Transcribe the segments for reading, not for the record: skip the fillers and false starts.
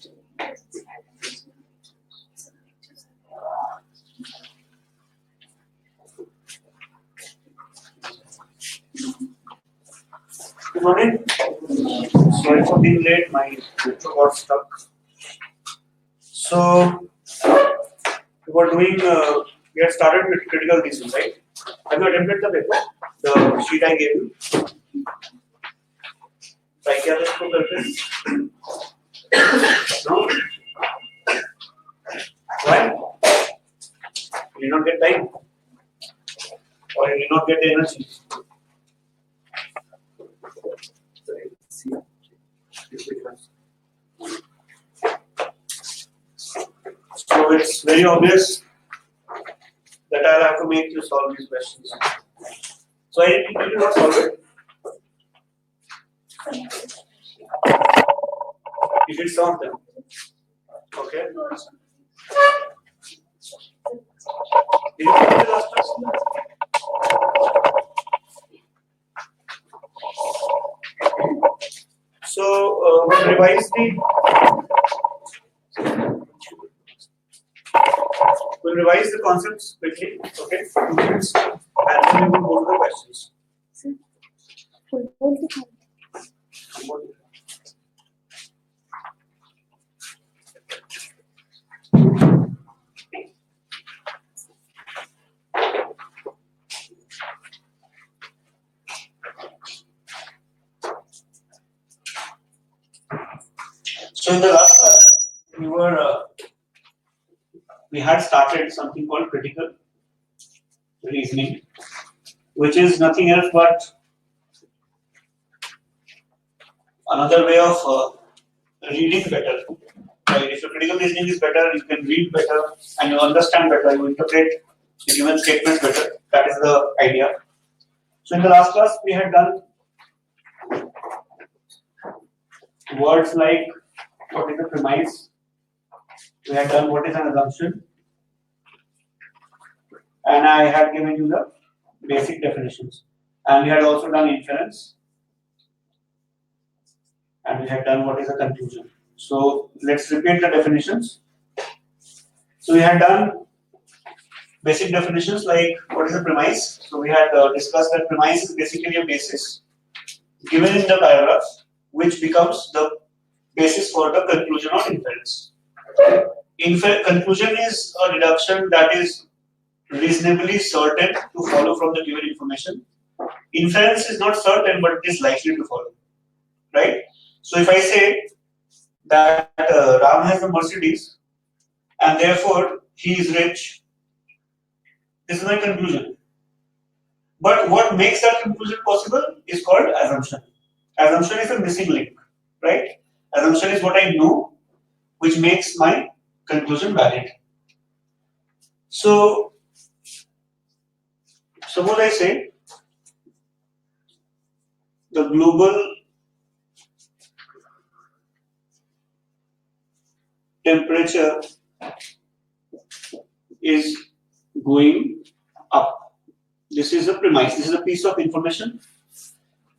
Good morning. Sorry for being late. My metro got stuck. So we were doing. We had started with critical reasoning, right? Have you attempted the paper? The sheet I gave you. Try किया था इसको करके? No. Why? You did not get time, or you did not get the energy. So it's very obvious that I'll have to make you solve these questions. So I did not solve it. You did some of them. Okay. Did you get the last question? So we'll revise the concepts quickly, okay? 2 minutes, and then we will go to the questions. So in the last class, we had started something called critical reasoning, which is nothing else but another way of reading better. Right? If your critical reasoning is better, you can read better and you understand better, you interpret the given statements better. That is the idea. So in the last class, we had done words like what is a premise, we had done what is an assumption, and I had given you the basic definitions. And we had also done inference, and we had done what is a conclusion. So let's repeat the definitions. So we had done basic definitions like what is a premise. So we had discussed that premise is basically a basis given in the paragraph, which becomes the basis for the conclusion or inference. Conclusion is a deduction that is reasonably certain to follow from the given information. Inference is not certain, but it is likely to follow. Right? So if I say that Ram has a Mercedes and therefore he is rich, this is my conclusion. But what makes that conclusion possible is called assumption. Assumption is a missing link, right? Assumption is what I know, which makes my conclusion valid. So, suppose I say the global temperature is going up. This is a premise, this is a piece of information.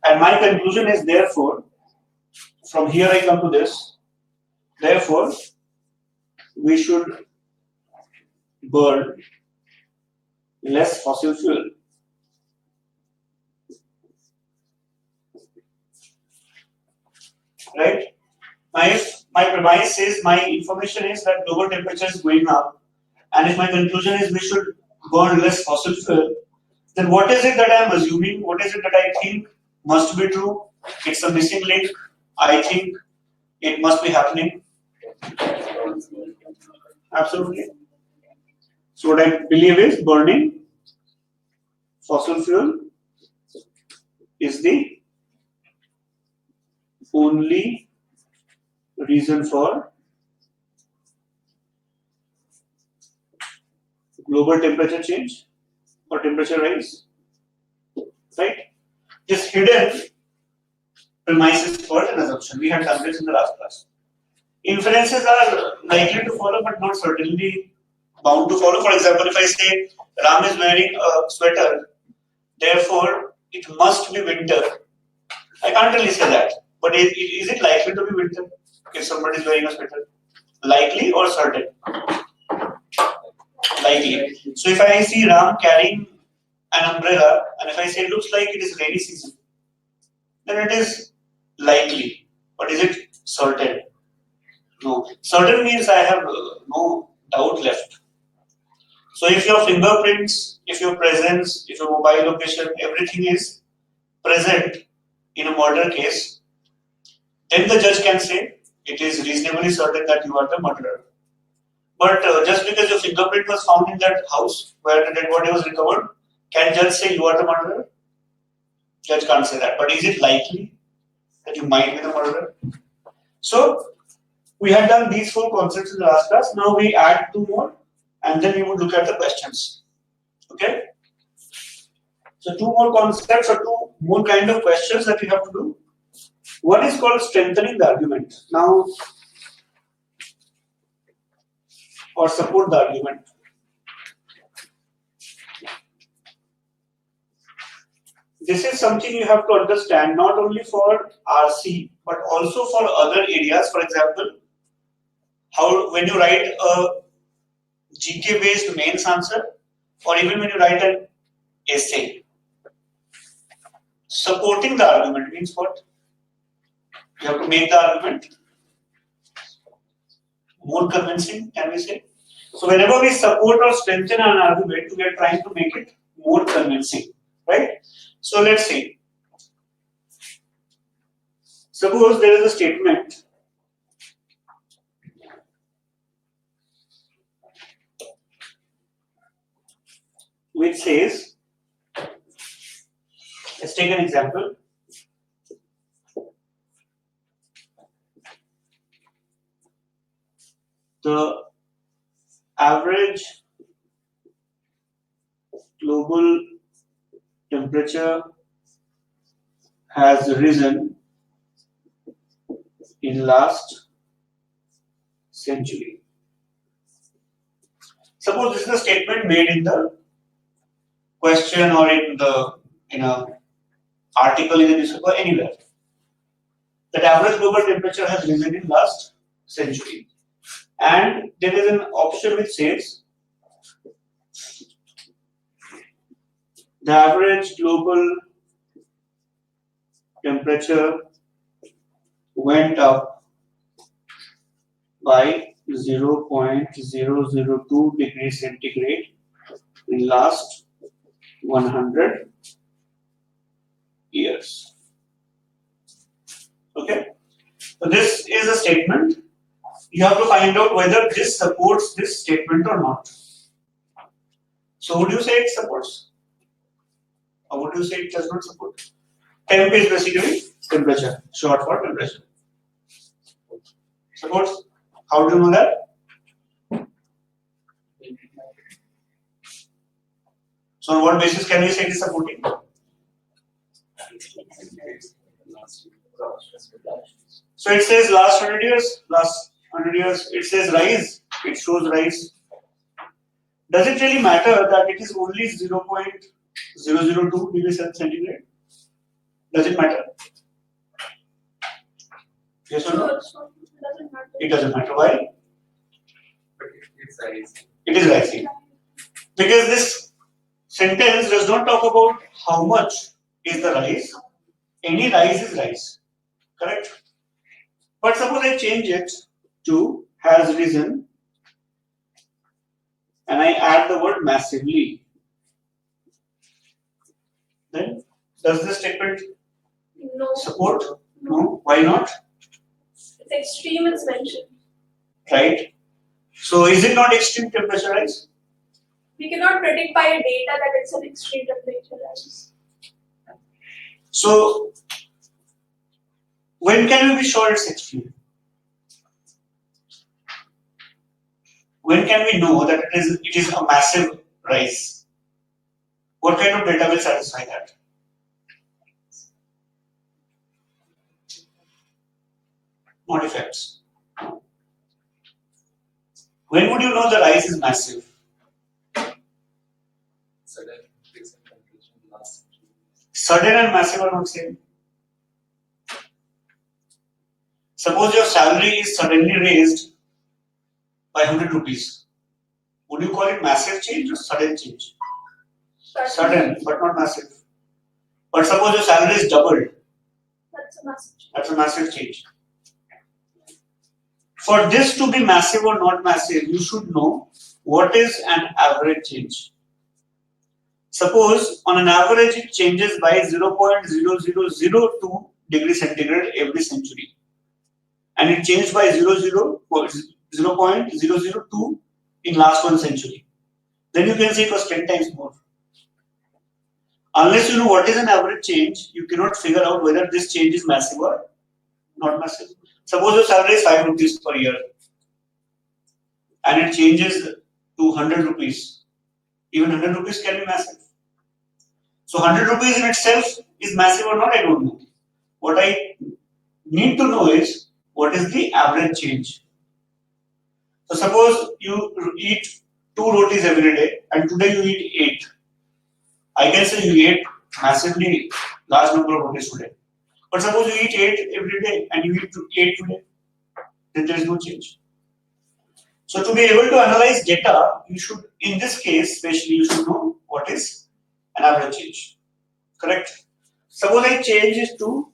And my conclusion is therefore, from here I come to this, therefore, we should burn less fossil fuel. Right? My premise is, my information is that global temperature is going up, and if my conclusion is we should burn less fossil fuel, then what is it that I am assuming? What is it that I think must be true? It's a missing link. I think it must be happening. Absolutely. So what I believe is burning fossil fuel is the only reason for global temperature change or temperature rise, right? This hidden premise is called an assumption. We had done this in the last class. Inferences are likely to follow, but not certainly bound to follow. For example, if I say Ram is wearing a sweater, therefore it must be winter. I can't really say that. But is it likely to be winter if somebody is wearing a sweater? likely or certain? Likely. So if I see Ram carrying an umbrella and if I say it looks like it is rainy season, then it is likely. But is it certain? No. Certain means I have no doubt left. So if your fingerprints, if your presence, if your mobile location, everything is present in a murder case, then the judge can say it is reasonably certain that you are the murderer. But just because your fingerprint was found in that house where the dead body was recovered, can judge say you are the murderer? Judge can't say that. But is it likely that you might be the murderer? So we had done these 4 concepts in the last class. Now we add 2 more and then we would look at the questions. Okay? So 2 more concepts or 2 more kind of questions that we have to do. One is called strengthening the argument. Now, or support the argument. This is something you have to understand not only for RC but also for other areas. For example, how when you write a GK based mains answer or even when you write an essay, supporting the argument means what? You have to make the argument more convincing, can we say? So whenever we support or strengthen an argument, we are trying to make it more convincing, right? So let's see. Suppose there is a statement which says, let's take an example. The average global temperature has risen in last century. Suppose this is a statement made in the question or in a article in the newspaper anywhere. That average global temperature has risen in last century. And there is an option which says the average global temperature went up by 0.002 degrees centigrade in last 100 years. Okay, so this is a statement. You have to find out whether this supports this statement or not. So would you say it supports? Or would you say it does not support? Temp is basically temperature, short for temperature. Supports? How do you know that? So on what basis can we say it is supporting? So it says last 100 years, it says rise, it shows rise. Does it really matter that it is only 0.002 degrees centigrade? Does it matter? Yes or no? It doesn't matter. Why? It is rising. Because this sentence does not talk about how much is the rise. Any rise is rise. Correct? But suppose I change it to has risen and I add the word massively. Then does this statement support? No. Why not? It's extreme, it's mentioned. Right. So is it not extreme temperature rise? We cannot predict by a data that it's an extreme temperature rise. So when can we be sure it's extreme? When can we know that it is a massive rise? What kind of data will satisfy that? Not effects. When would you know the rise is massive? Sudden and massive are not same. Suppose your salary is suddenly raised by 100 rupees. Would you call it massive change or sudden change? Sudden, but not massive. But suppose your salary is doubled. That's a massive change. That's a massive change. For this to be massive or not massive, you should know what is an average change. Suppose on an average it changes by 0.0002 degrees centigrade every century. And it changed by 0.002 in last 1 century. Then you can say it was 10 times more. Unless you know what is an average change, you cannot figure out whether this change is massive or not massive. Suppose your salary is 5 rupees per year and it changes to 100 rupees. Even 100 rupees can be massive. So 100 rupees in itself is massive or not, I don't know. What I need to know is what is the average change. So suppose you eat 2 rotis every day and today you eat 8. I can say you ate massively large number of rotis today. But suppose you eat 8 every day and you eat 8 today, then there is no change. So to be able to analyze data, you should, in this case, especially you should know what is an average change. Correct? Suppose I change it to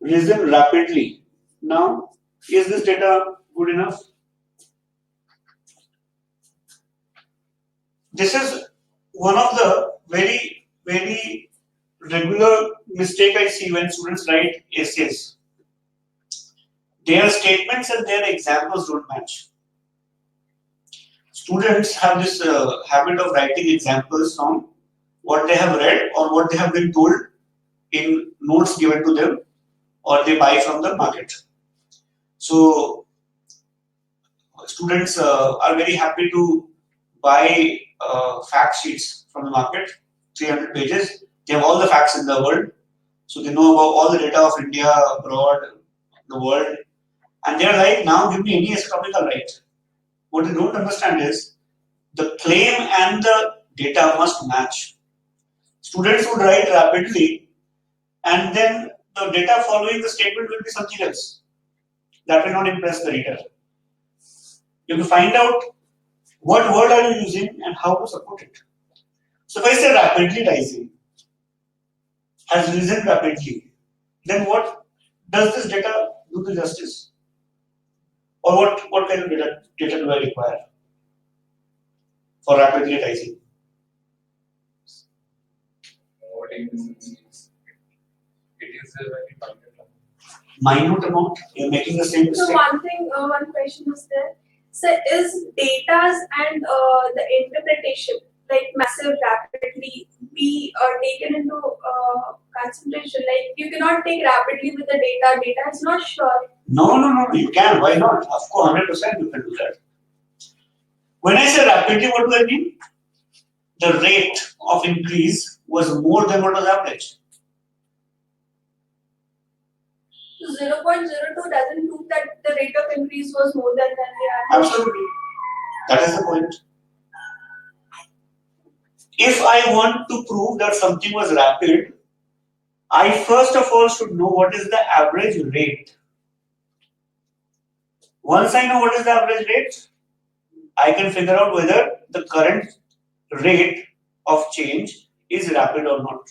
reason rapidly. Now, is this data good enough? This is one of the very, very regular mistake I see when students write essays. Their statements and their examples don't match. Students have this habit of writing examples from what they have read or what they have been told in notes given to them or they buy from the market. So students are very happy to buy fact sheets from the market, 300 pages. They have all the facts in the world. So they know about all the data of India, abroad, the world. And they're like, now give me any essay topic I'll write. What they don't understand is the claim and the data must match. Students would write rapidly and then the data following the statement will be something else. That will not impress the reader. You have to find out what word are you using and how to support it. So if I say rapidly rising, has risen rapidly, then what does this data do to justice? Or what kind of data do I require for rapidly rising? What in the sense is it is a very Minute amount, you're making the same So mistake. one question is there. So is data's and the interpretation like massive rapidly be taken into consideration? Like you cannot take rapidly with the data. Data is not sure. No, you can. Why not? Of course, 100% you can do that. When I say rapidly, what do I mean? The rate of increase was more than what was average. 0.02 doesn't prove that the rate of increase was more than the average. Absolutely. That is the point. If I want to prove that something was rapid, I first of all should know what is the average rate. Once I know what is the average rate, I can figure out whether the current rate of change is rapid or not.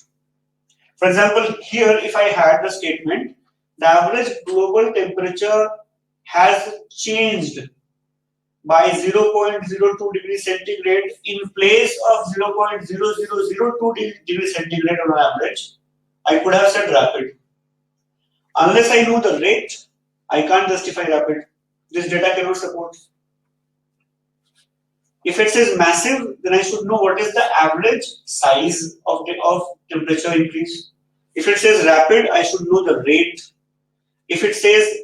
For example, here if I had the statement, the average global temperature has changed by 0.02 degrees centigrade in place of 0.0002 degrees centigrade on average, I could have said rapid. Unless I know the rate, I can't justify rapid. This data cannot support. If it says massive, then I should know what is the average size of temperature increase. If it says rapid, I should know the rate. If it says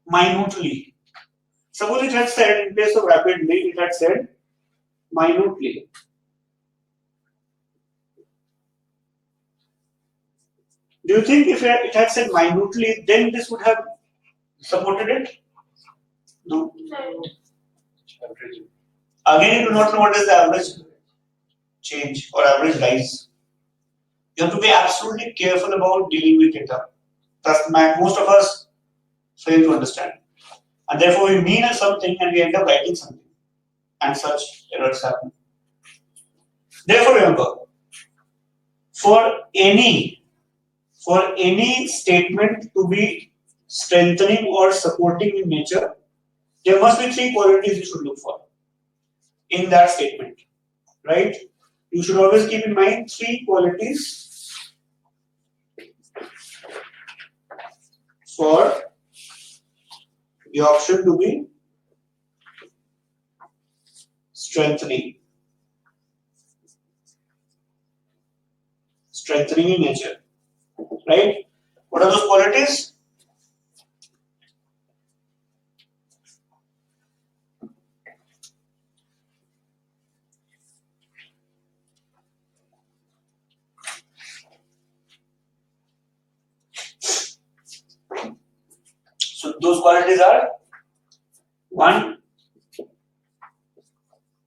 minutely, suppose it had said in place of rapidly, it had said minutely. Do you think if it had said minutely, then this would have supported it? No. average. Again, you do not know what is the average change or average rise. You have to be absolutely careful about dealing with data. That's most of us fail to understand. And therefore we mean something and we end up writing something. And such errors happen. Therefore remember, for any statement to be strengthening or supporting in nature, there must be three qualities you should look for in that statement, right? You should always keep in mind three qualities for the option to be strengthening in nature, right? What are those qualities? So those qualities are: one,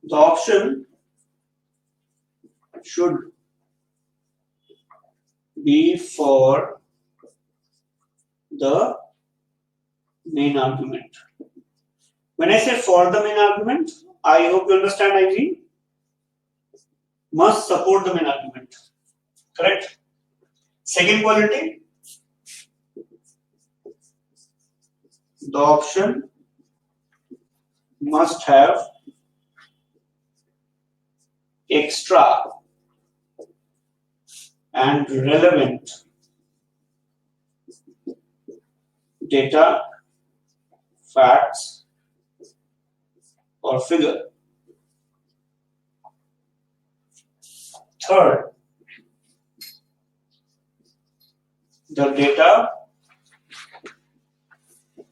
the option should be for the main argument. When I say for the main argument, I hope you understand I mean must support the main argument. Correct? Second quality, the option must have extra and relevant data, facts, or figure. Third, the data,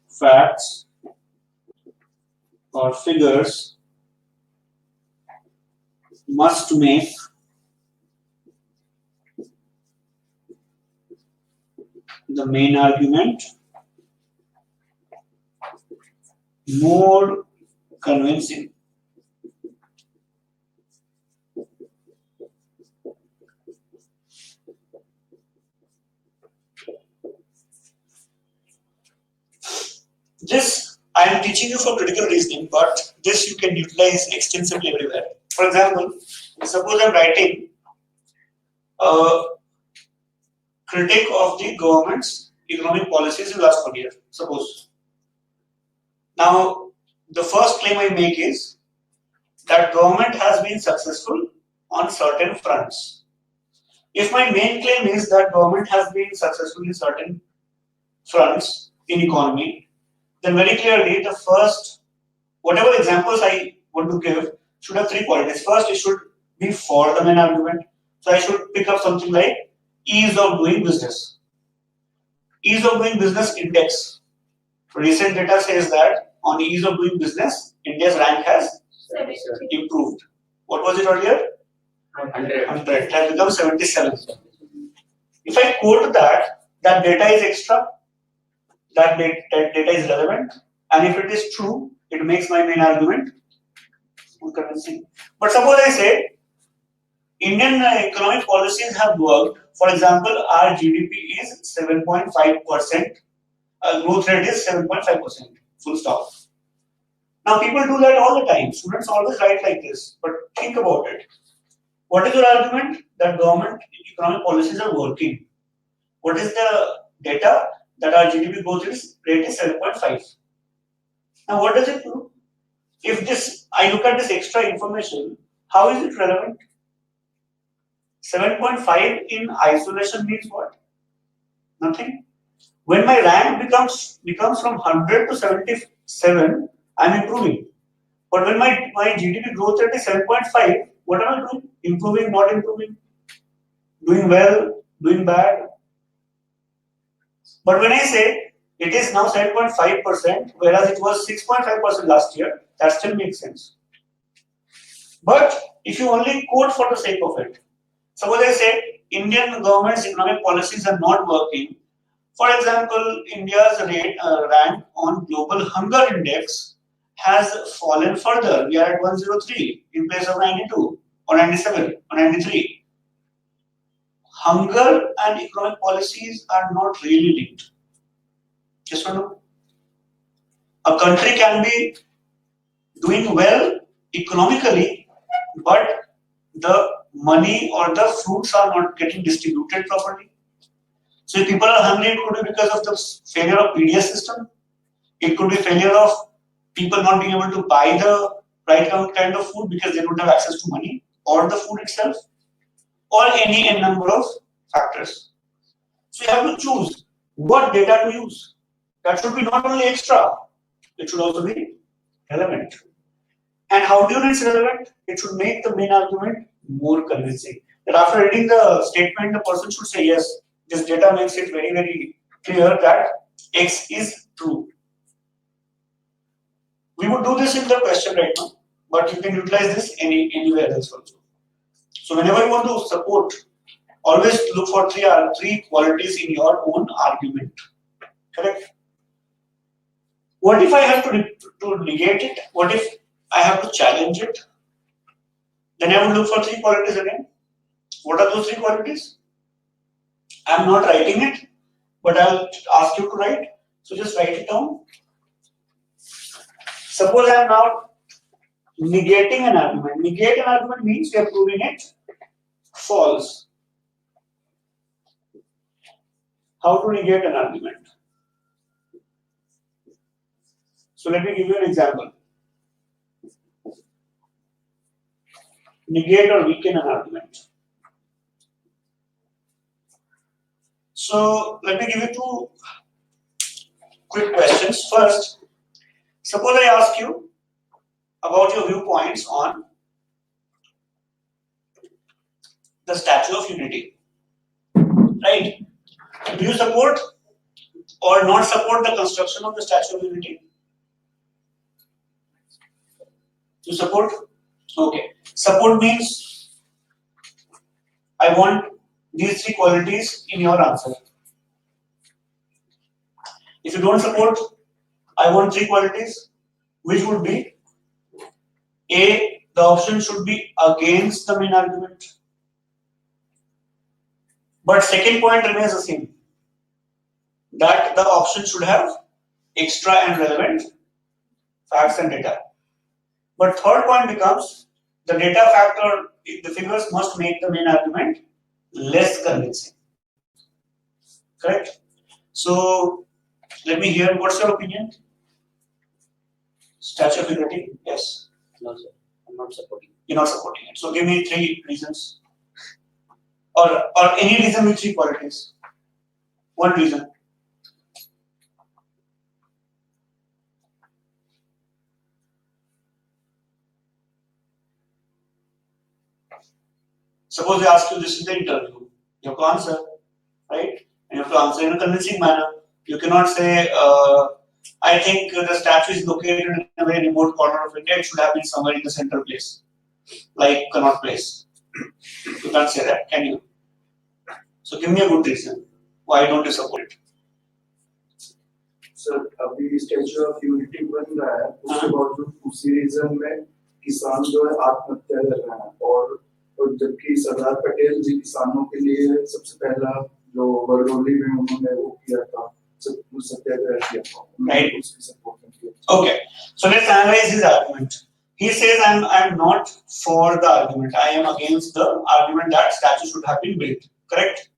facts, or figures must make the main argument more convincing. This I am teaching you for critical reasoning, but this you can utilize extensively everywhere. For example, suppose I am writing a critique of the government's economic policies in the last 1 year. Suppose. Now, the first claim I make is that government has been successful on certain fronts. If my main claim is that government has been successful in certain fronts in economy, then very clearly the first, whatever examples I want to give should have three qualities. First, it should be for the main argument. So I should pick up something like ease of doing business. Ease of doing business index. Recent data says that on ease of doing business, India's rank has improved. What was it earlier? 100. It has become 77. If I quote that data is extra, that data is relevant, and if it is true, it makes my main argument more convincing. But suppose I say Indian economic policies have worked. For example, our GDP is 7.5%. Growth rate is 7.5%. Full stop. Now people do that all the time. Students always write like this. But think about it. What is your argument? That government economic policies are working. What is the data? That our GDP growth rate is 7.5. Now what does it do? If I look at this extra information, how is it relevant? 7.5 in isolation means what? Nothing. When my rank becomes from 100 to 77, I'm improving. But when my GDP growth rate is 7.5, what am I doing? Improving, not improving? Doing well, doing bad? But when I say it is now 7.5%, whereas it was 6.5% last year, that still makes sense. But if you only quote for the sake of it, suppose I say Indian government's economic policies are not working. For example, India's rank on global hunger index has fallen further. We are at 103 in place of 92 or 97 or 93. Hunger and economic policies are not really linked. Yes or no? A country can be doing well economically, but the money or the fruits are not getting distributed properly. So if people are hungry, it could be because of the failure of PDS system. It could be failure of people not being able to buy the right kind of food because they don't have access to money or the food itself, or any number of factors. So you have to choose what data to use. That should be not only extra, it should also be relevant. And how do you know it's relevant? It should make the main argument more convincing. That after reading the statement, the person should say, yes, this data makes it very, very clear that X is true. We would do this in the question right now, but you can utilize this anywhere else also. So whenever you want to support, always look for three qualities in your own argument. Correct? What if I have to negate it? What if I have to challenge it? Then I would look for three qualities again. What are those three qualities? I'm not writing it, but I'll ask you to write. So just write it down. Suppose I'm now negating an argument. Negate an argument means we are proving it false. How to negate an argument? So let me give you an example. Negate or weaken an argument. So let me give you two quick questions. First, suppose I ask you about your viewpoints on the Statue of Unity. Right? Do you support or not support the construction of the Statue of Unity? You support? Okay. Support means I want these three qualities in your answer. If you don't support, I want three qualities, which would be A, the option should be against the main argument. But second point remains the same, that the option should have extra and relevant facts and data. But third point becomes the data factor, the figures must make the main argument less convincing. Correct? So let me hear what's your opinion? Statue of Unity? Yes. No, sir. I'm not supporting. You're not supporting it. So give me three reasons. Or any reason with three qualities. One reason. Suppose I ask you, this is the interview. You have to answer, right? And you have to answer in a convincing manner. You cannot say, I think the statue is located in a very remote corner of India. It should have been somewhere in the central place, like Connaught Place. You can't say that, can you? So give me a good reason. Why don't you support it? Sir अभी statue of unity बन रहा है, उसके बावजूद उसी reason में किसान जो है आत्महत्या कर रहे हैं, और जबकि सरदार पटेल जी किसानों के लिए सबसे पहला जो बरडोली में उन्होंने वो किया था, सत्याग्रह किया था, Right. उसकी सपोर्ट किया. Okay, so let's analyze his argument. He says, I'm not for the argument. I am against the argument that statue should have been built. Correct?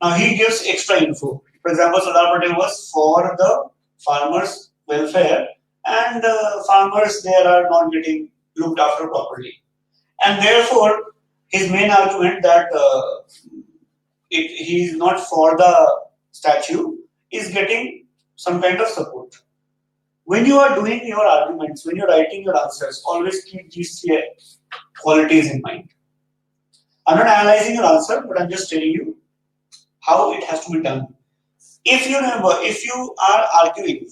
Now he gives extra info. For example, Sardar Patel was for the farmers' welfare, and farmers there are not getting looked after properly. And therefore, his main argument that he is not for the statue is getting some kind of support. When you are doing your arguments, when you are writing your answers, always keep these three qualities in mind. I'm not analyzing your answer, but I'm just telling you how it has to be done. If you remember, if you are arguing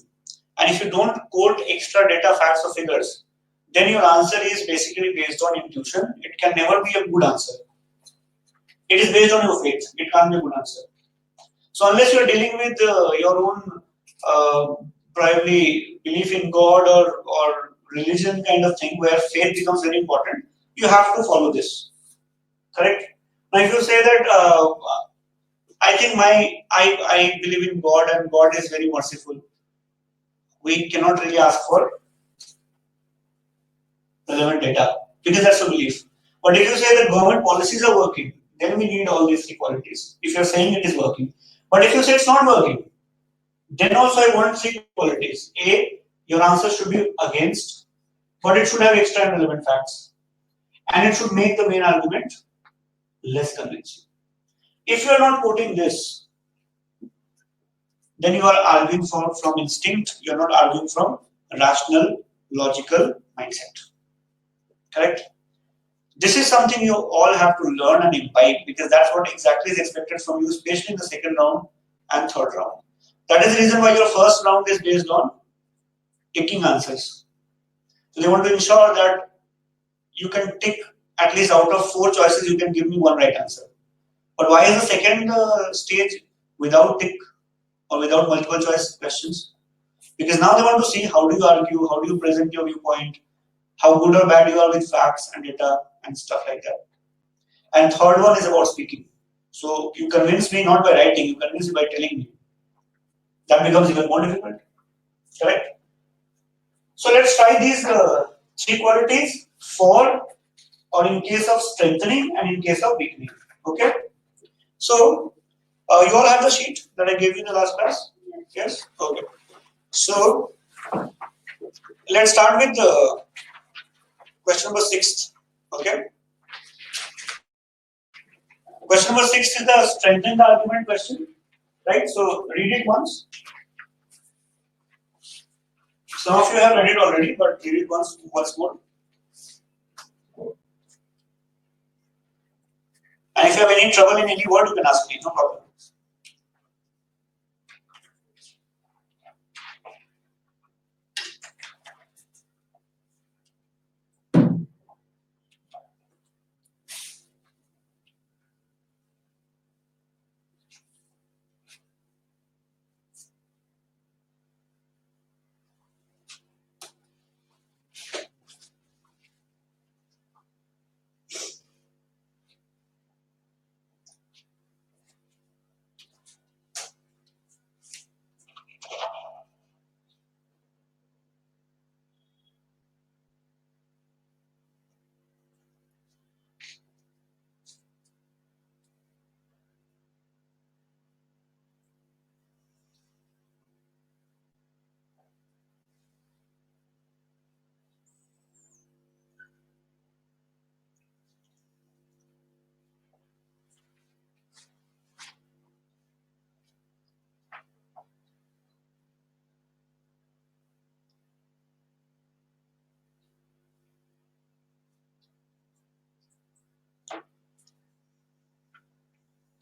and if you don't quote extra data, facts, or figures, then your answer is basically based on intuition. It can never be a good answer. It is based on your faith. It can't be a good answer. So unless you are dealing with your own probably belief in God or religion kind of thing where faith becomes very important, you have to follow this. Correct? Now if you say that I think I believe in God and God is very merciful. we cannot really ask for relevant data because that's a belief. But if you say that government policies are working, then we need all these three qualities. If you're saying it is working. But if you say it's not working, then also I want three qualities. A, your answer should be against, but it should have extra and relevant facts. And it should make the main argument less convincing. If you are not quoting this, then you are arguing from instinct, you are not arguing from rational, logical mindset. Correct? This is something you all have to learn and imbibe because that's what exactly is expected from you, especially in the second round and third round. That is the reason why your first round is based on ticking answers. So they want to ensure that you can tick at least out of 4 choices, you can give me 1 right answer. But why is the second stage without tick or without multiple choice questions? Because now they want to see how do you argue, how do you present your viewpoint, how good or bad you are with facts and data and stuff like that. And third one is about speaking. So you convince me not by writing, you convince me by telling me. That becomes even more difficult. Correct? So let's try these 3 qualities for or in case of strengthening and in case of weakening. Okay? So you all have the sheet that I gave you in the last class? Yes? Okay. So let's start with question number 6. Okay? Question number 6 is the strengthen the argument question. Right? So read it once. Some of you have read it already, but read it once more. And if you have any trouble in any word, you can ask me, no problem.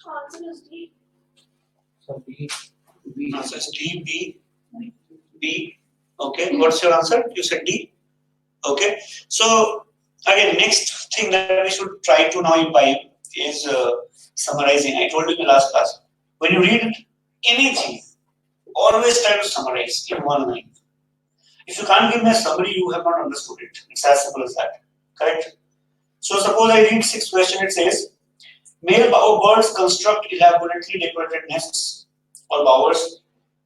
Answer is D. So B. Answer is D, B. Okay. What's your answer? You said D. Okay. So again, next thing that we should try to now imbibe is summarizing. I told you in the last class. When you read anything, always try to summarize in 1 line. If you can't give me a summary, you have not understood it. It's as simple as that. Correct? So suppose I read 6th question. It says, male bowerbirds construct elaborately decorated nests or bowers,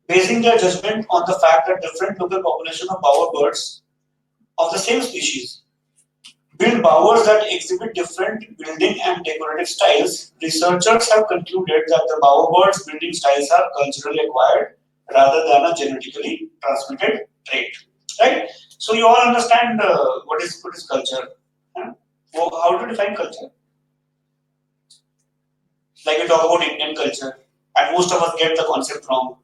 basing their judgment on the fact that different local population of bowerbirds of the same species build bowers that exhibit different building and decorative styles. Researchers have concluded that the bowerbirds' building styles are culturally acquired rather than a genetically transmitted trait. Right? So you all understand what is culture. Huh? Well, how to define culture? Like we talk about Indian culture, and most of us get the concept wrong.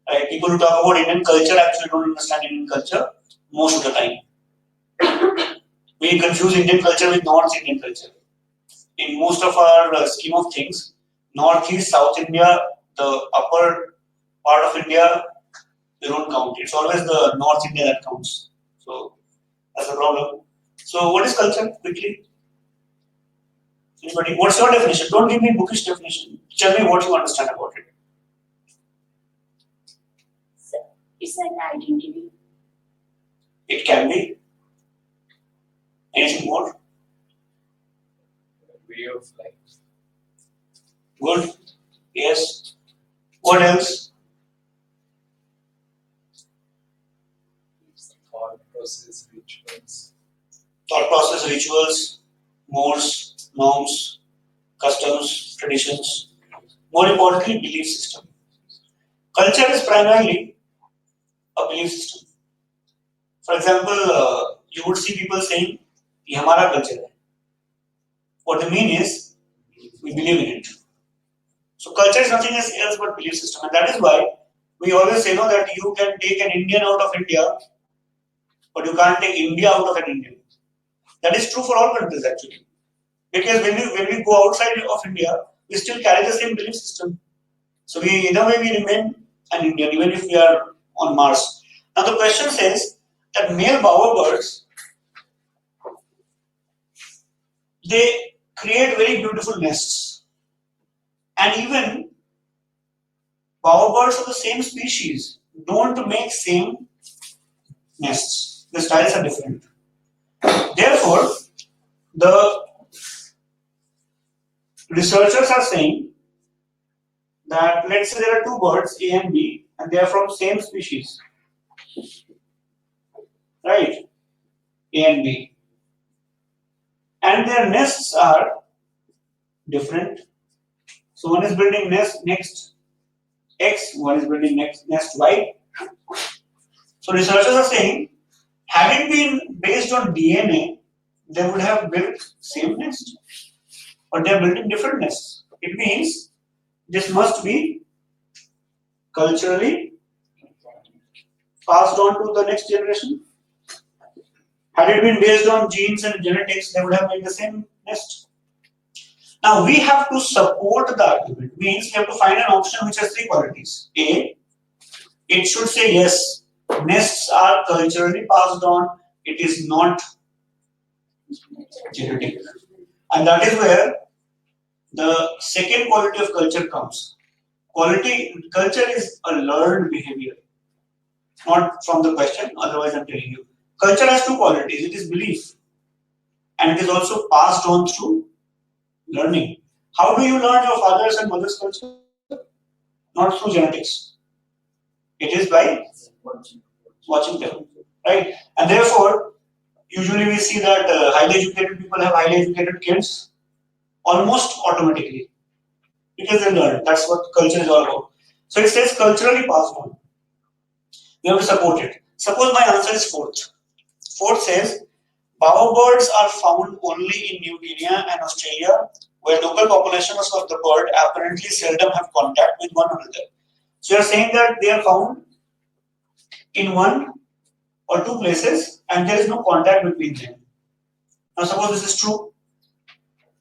Right? People who talk about Indian culture actually don't understand Indian culture most of the time. We confuse Indian culture with North Indian culture. In most of our scheme of things, Northeast, South India, the upper part of India, they don't count. It's always the North India that counts. So that's the problem. So what is culture? Quickly. Anybody? What's your definition? Don't give me bookish definition. Tell me what you understand about it. So it's an identity. It can be. Anything more? Way of life. Good. Yes. What else? thought process, rituals. Thought process, rituals, modes, norms, customs, traditions. More importantly, belief system. Culture is primarily a belief system. For example, you would see people saying, "ये हमारा culture है." What they mean is, we believe in it. So culture is nothing else but belief system, and that is why we always say no that you can take an Indian out of India, but you can't take India out of an Indian. That is true for all countries actually, because when we go outside of India, we still carry the same belief system. So we in a way we remain an Indian even if we are on Mars. Now the question says that male bowerbirds, they create very beautiful nests, and even bowerbirds of the same species don't make same nests. The styles are different. Therefore, the researchers are saying that let's say there are two birds, A and B, and they are from same species, right? A and B, and their nests are different. So one is building nest X, one is building nest Y. So researchers are saying, had it been based on DNA, they would have built same nest, but they are building different nests. It means this must be culturally passed on to the next generation. Had it been based on genes and genetics, they would have made the same nest. Now we have to support the argument. Means we have to find an option which has three qualities. A, it should say yes, nests are culturally passed on. It is not genetic, and that is where the second quality of culture comes. Culture is a learned behavior, not from the question. Otherwise, I'm telling you, culture has two qualities. It is belief, and it is also passed on through learning. How do you learn your father's and mother's culture? Not through genetics. It is by watching them, right? And therefore, usually we see that highly educated people have highly educated kids almost automatically because they learn. That's what culture is all about. So it says culturally passed on. We have to support it. Suppose my answer is fourth. Fourth says bowerbirds are found only in New Guinea and Australia, where local populations of the bird apparently seldom have contact with one another. So you are saying that they are found in one or two places and there is no contact between them. Now suppose this is true.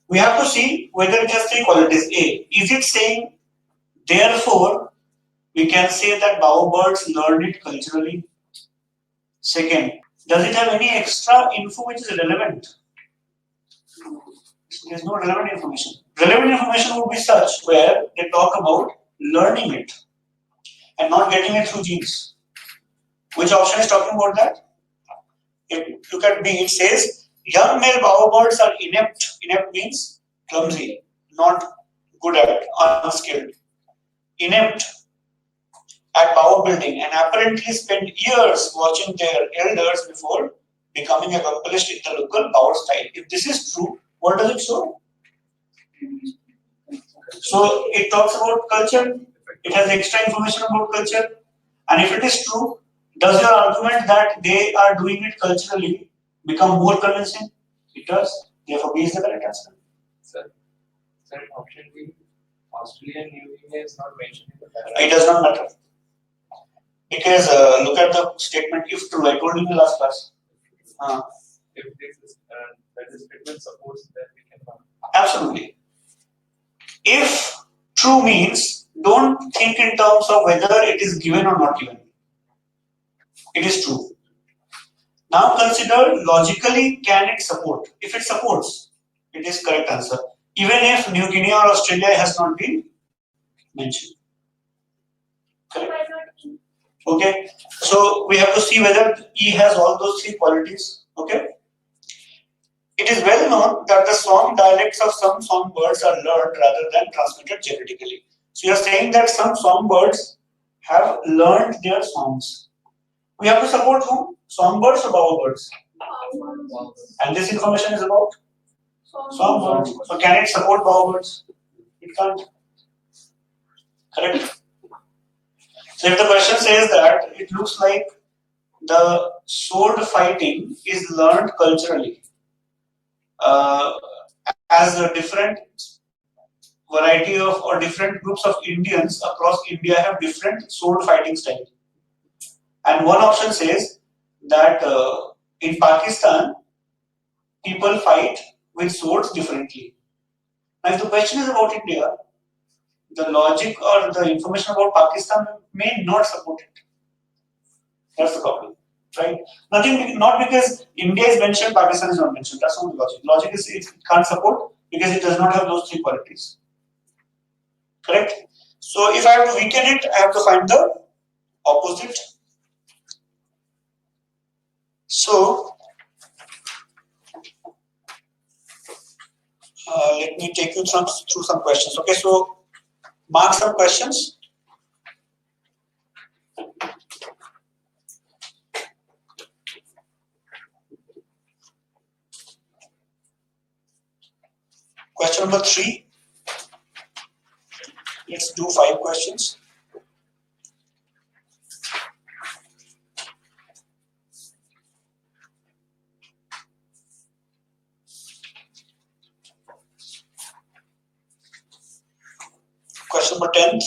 We have to see whether it has three qualities. A, is it saying therefore we can say that bowerbirds learned it culturally? Second, does it have any extra info which is relevant? There is no relevant information. Relevant information would be such where they talk about learning it and not getting it through genes. Which option is talking about that? If you look at B, it says young male bowerbirds are inept. Inept means clumsy, not good at, unskilled. Inept at bower building and apparently spend years watching their elders before becoming accomplished in the local bower style. If this is true, what does it show? So it talks about culture, it has extra information about culture, and if it is true, does your argument that they are doing it culturally become more convincing? It does. Therefore, B is the correct answer. Sir, option B, Australia and New Guinea is not mentioned in the paragraph. It does not matter. Because look at the statement if true. I told you in the last class. If this is, that the statement supports that we can find. Absolutely. If true means don't think in terms of whether it is given or not given. It is true. Now consider logically can it support? If it supports, it is correct answer. Even if New Guinea or Australia has not been mentioned. Correct? Why not E? Okay. So we have to see whether E has all those three qualities. Okay. It is well known that the song dialects of some songbirds are learned rather than transmitted genetically. So you are saying that some songbirds have learned their songs. We have to support whom? Songbirds or bowerbirds? Farmers. And this information is about Farmers. songbirds. So can it support bowerbirds? It can't. Correct? So if the question says that it looks like the sword fighting is learned culturally uh, as a different variety of or different groups of Indians across India have different sword fighting style. And one option says that in Pakistan people fight with swords differently. Now if the question is about India, the logic or the information about Pakistan may not support it. That's the problem, right? Nothing, not because India is mentioned, Pakistan is not mentioned. That's not the logic. Logic is it can't support because it does not have those three qualities. Correct? So if I have to weaken it, I have to find the opposite. So let me take you through some questions. Okay, so mark some questions. Question number 3. Let's do 5 questions. Question number 10.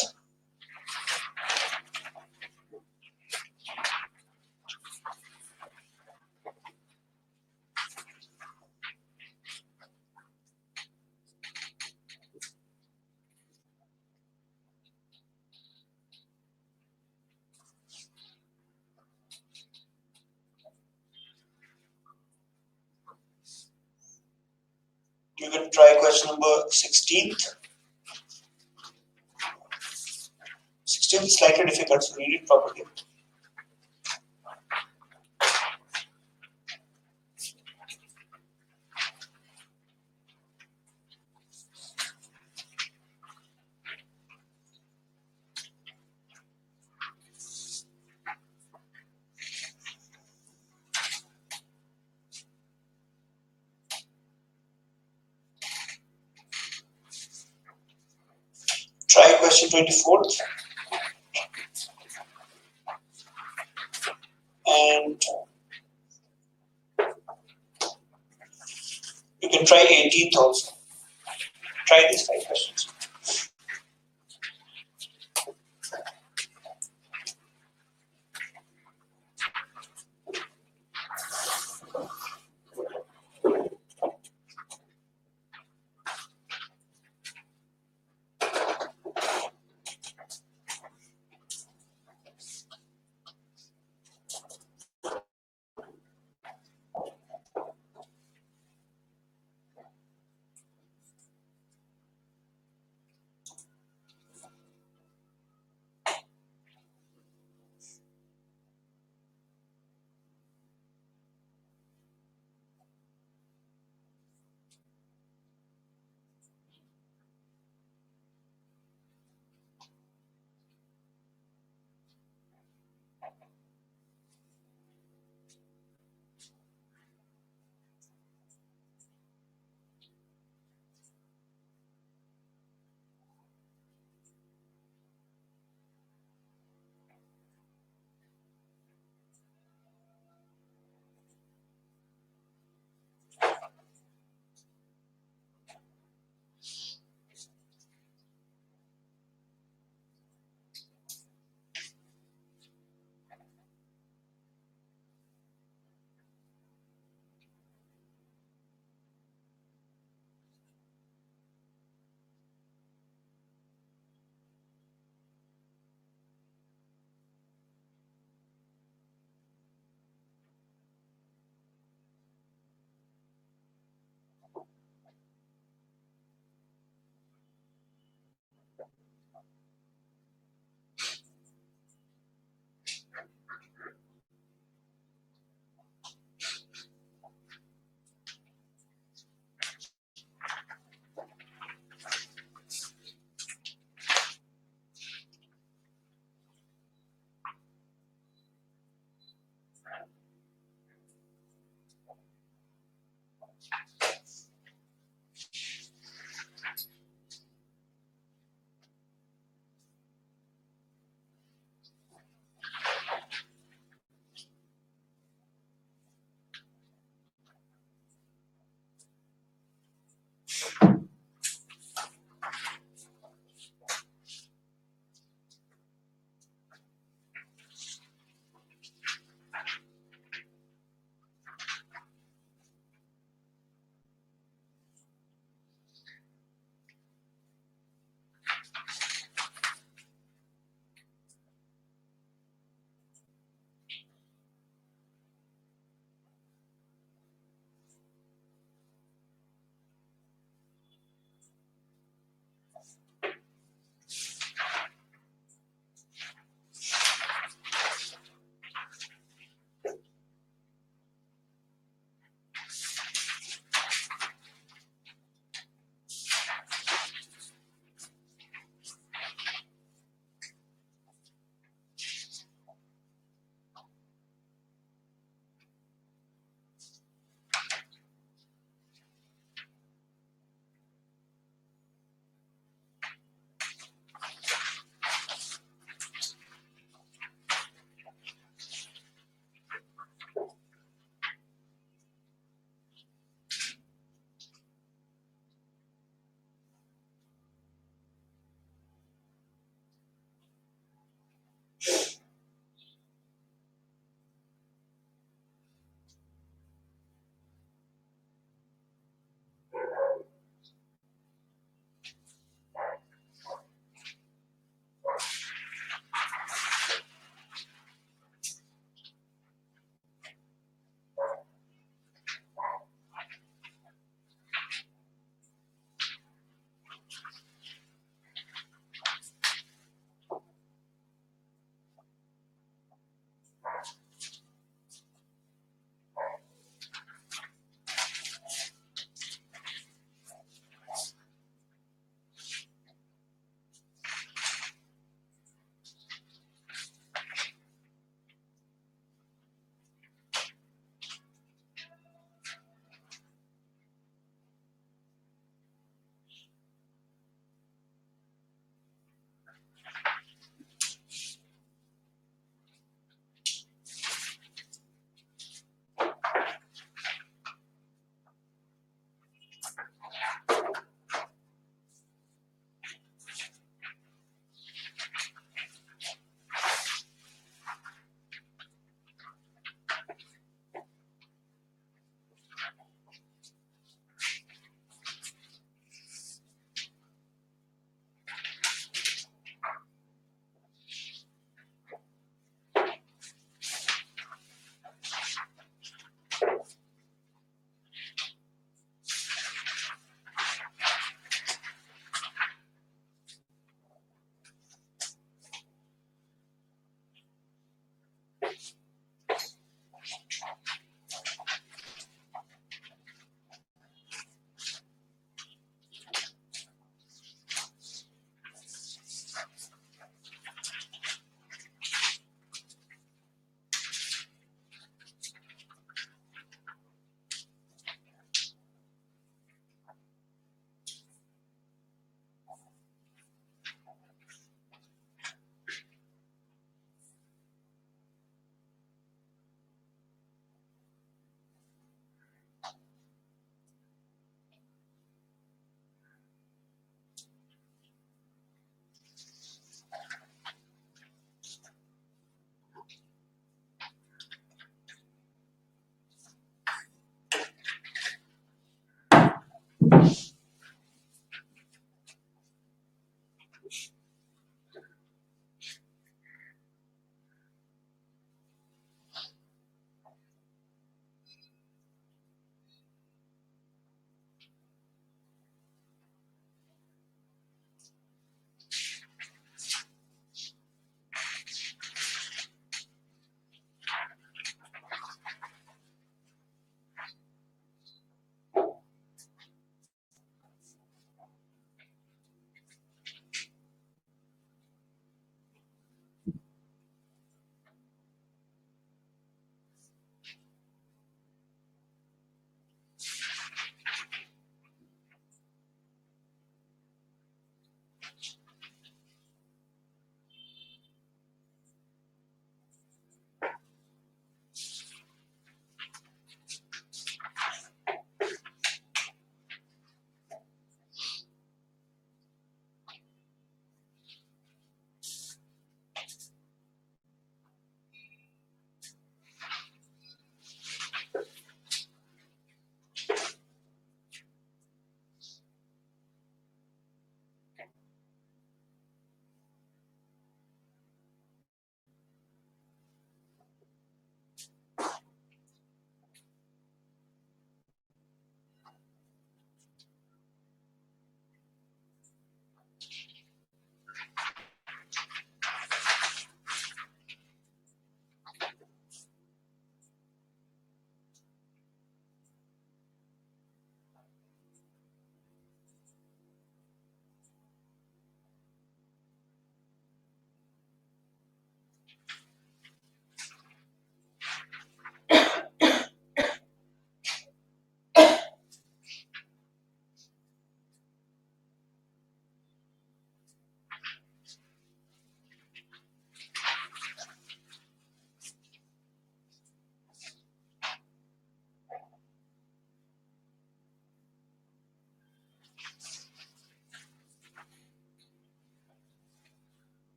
You can try question number 16th. 16th is slightly difficult, so read it properly. Try question 24th. And you can try 18th also. Try these 5 questions.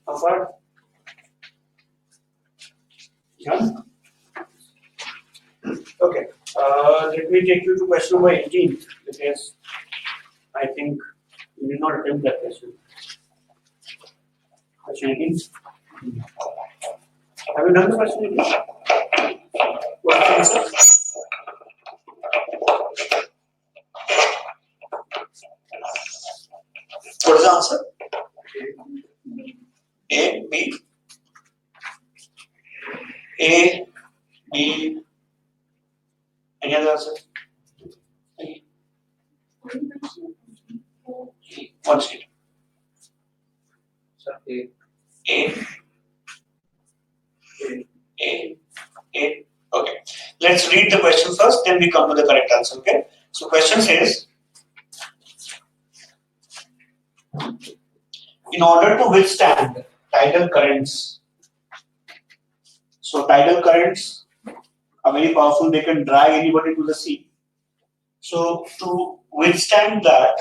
How far? Yeah. Okay. Let me take you to question number 18 because I think you did not attempt that question. Question 18. Have you done the question 18? What's the answer? What is the answer? A, B. A, B. Any other answer? What's it? Sir, A. A. A. A. Okay. Let's read the question first, then we come to the correct answer. Okay. So, question says, in order to withstand tidal currents, so tidal currents are very powerful, they can drag anybody to the sea. So, to withstand that,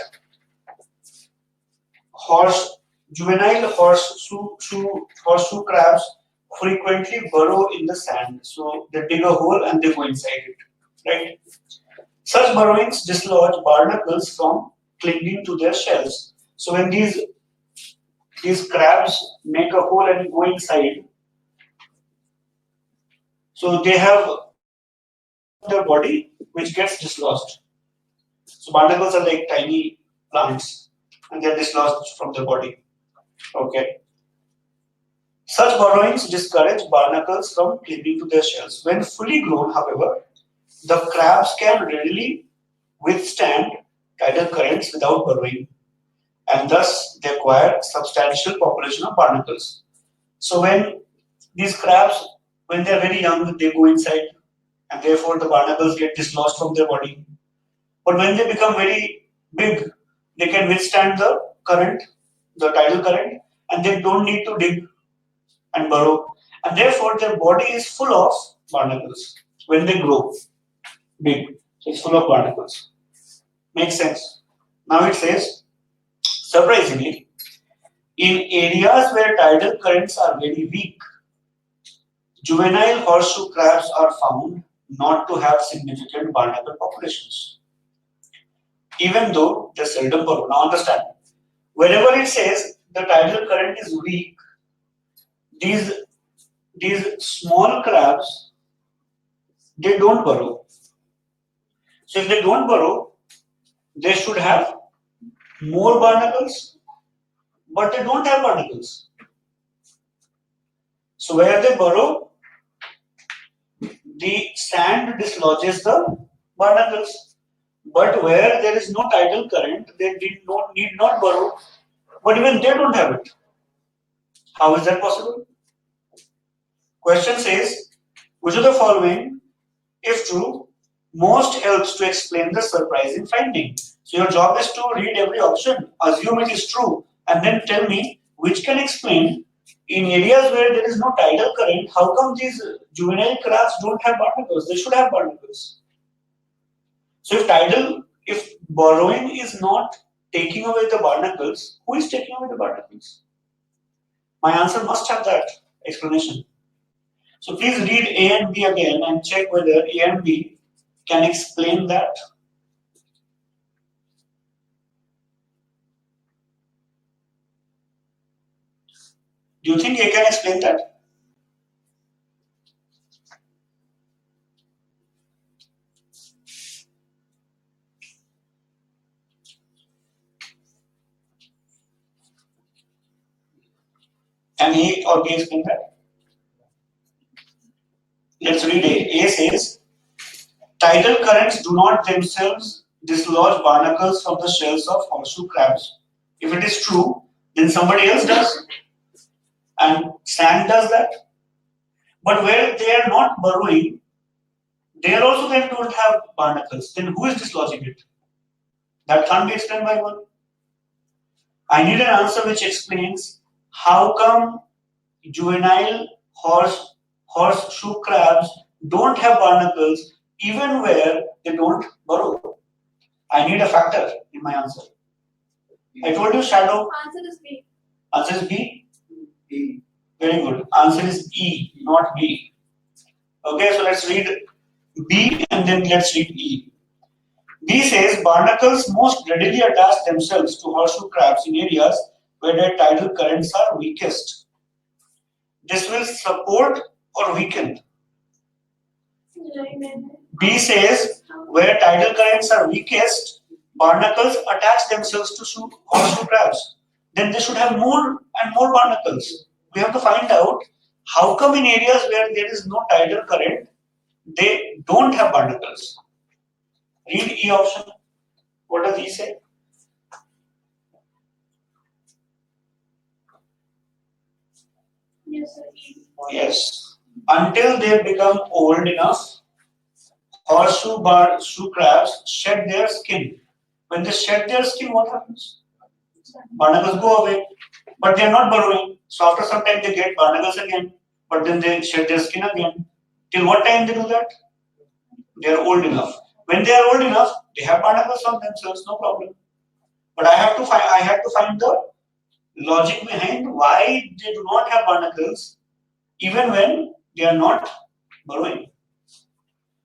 juvenile horseshoe crabs frequently burrow in the sand. So, they dig a hole and they go inside it. Right? Such burrowings dislodge barnacles from clinging to their shells. So, when these crabs make a hole and go inside, So they have their body which gets dislodged. So barnacles are like tiny plants and they are dislodged from their body. Okay. Such burrowings discourage barnacles from clinging to their shells. When fully grown, however, the crabs can readily withstand tidal currents without burrowing, and thus they acquire substantial population of barnacles. So when these crabs, when they are very young, they go inside, and therefore the barnacles get dislodged from their body. But when they become very big, they can withstand the current, the tidal current, and they don't need to dig and burrow, and therefore their body is full of barnacles when they grow big. So it's full of barnacles. Makes sense. Now it says, surprisingly, in areas where tidal currents are very weak, juvenile horseshoe crabs are found not to have significant barnacle populations, even though they seldom burrow. Now understand, wherever it says the tidal current is weak, these small crabs, they don't burrow. So if they don't burrow, they should have more barnacles, but they don't have barnacles. So where they burrow, the sand dislodges the barnacles. But where there is no tidal current, they need not burrow, but even they don't have it. How is that possible? Question says, which of the following, if true, most helps to explain the surprising finding? So your job is to read every option, assume it is true, and then tell me which can explain in areas where there is no tidal current, how come these juvenile crabs don't have barnacles? They should have barnacles. So if borrowing is not taking away the barnacles, who is taking away the barnacles? My answer must have that explanation. So please read A and B again and check whether A and B can explain that. Do you think A can explain that? Can A or B explain that? Let's read A. A says, tidal currents do not themselves dislodge barnacles from the shells of horseshoe crabs. If it is true, then somebody else does. And sand does that. But where they are not burrowing, they also then don't have barnacles. Then who is dislodging it? That can't be explained by one. I need an answer which explains how come juvenile horseshoe crabs don't have barnacles even where they don't burrow. I need a factor in my answer. I told you shadow. Answer is B. Answer is B. E. Very good. Answer is E, not B. Okay, so let's read B and then let's read E. B says barnacles most readily attach themselves to horseshoe crabs in areas where their tidal currents are weakest. This will support or weaken. B says where tidal currents are weakest, barnacles attach themselves to horseshoe crabs. Then they should have more and more barnacles. We have to find out how come in areas where there is no tidal current, they don't have barnacles. Read E option. What does E say? Yes, sir. E. Yes. Until they become old enough, horseshoe crabs shed their skin. When they shed their skin, what happens? Barnacles go away, but they are not burrowing. So after some time, they get barnacles again, but then they shed their skin again. Till what time they do that? They are old enough. When they are old enough, they have barnacles on themselves, no problem. But I had to find the logic behind why they do not have barnacles, even when they are not burrowing.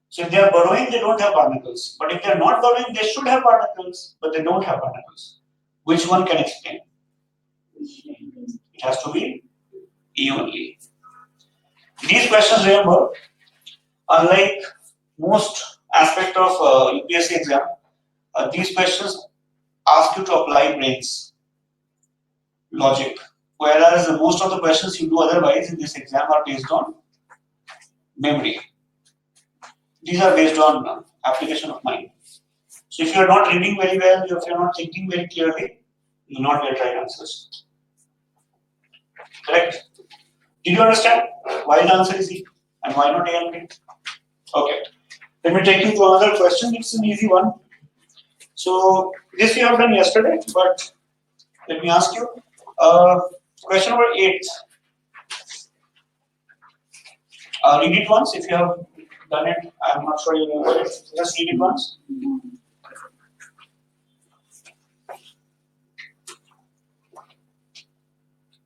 So if they are burrowing, they don't have barnacles. But if they are not burrowing, they should have barnacles, but they don't have barnacles. Which one can explain? It has to be E only. These questions, remember, Unlike most aspect of UPSC exam, these questions ask you to apply brains, logic. Whereas most of the questions you do otherwise in this exam are based on memory. These are based on application of mind. So if you are not reading very well, if you are not thinking very clearly, you will not get right answers. Correct? Did you understand why the answer is E and why not A and B? Okay. Let me take you to another question. It's an easy one. So this we have done yesterday, but let me ask you. Question number 8. Read it once if you have done it. I'm not sure you remember it. Just read it once.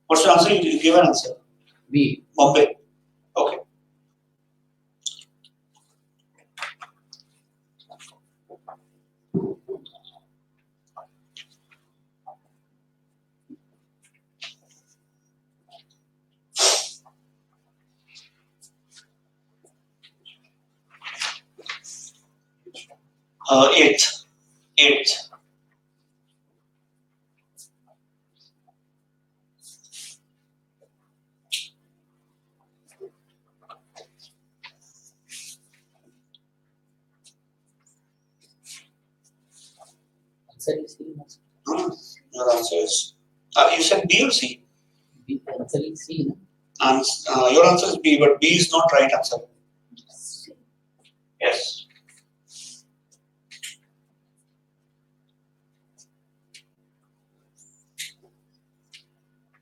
What's the answer? You give an answer. B. Bombay. Okay. Eighth. Answer is C. Your answer is. You said B or C? B. Answer is C. No? Your answer is B, but B is not right answer. Yes.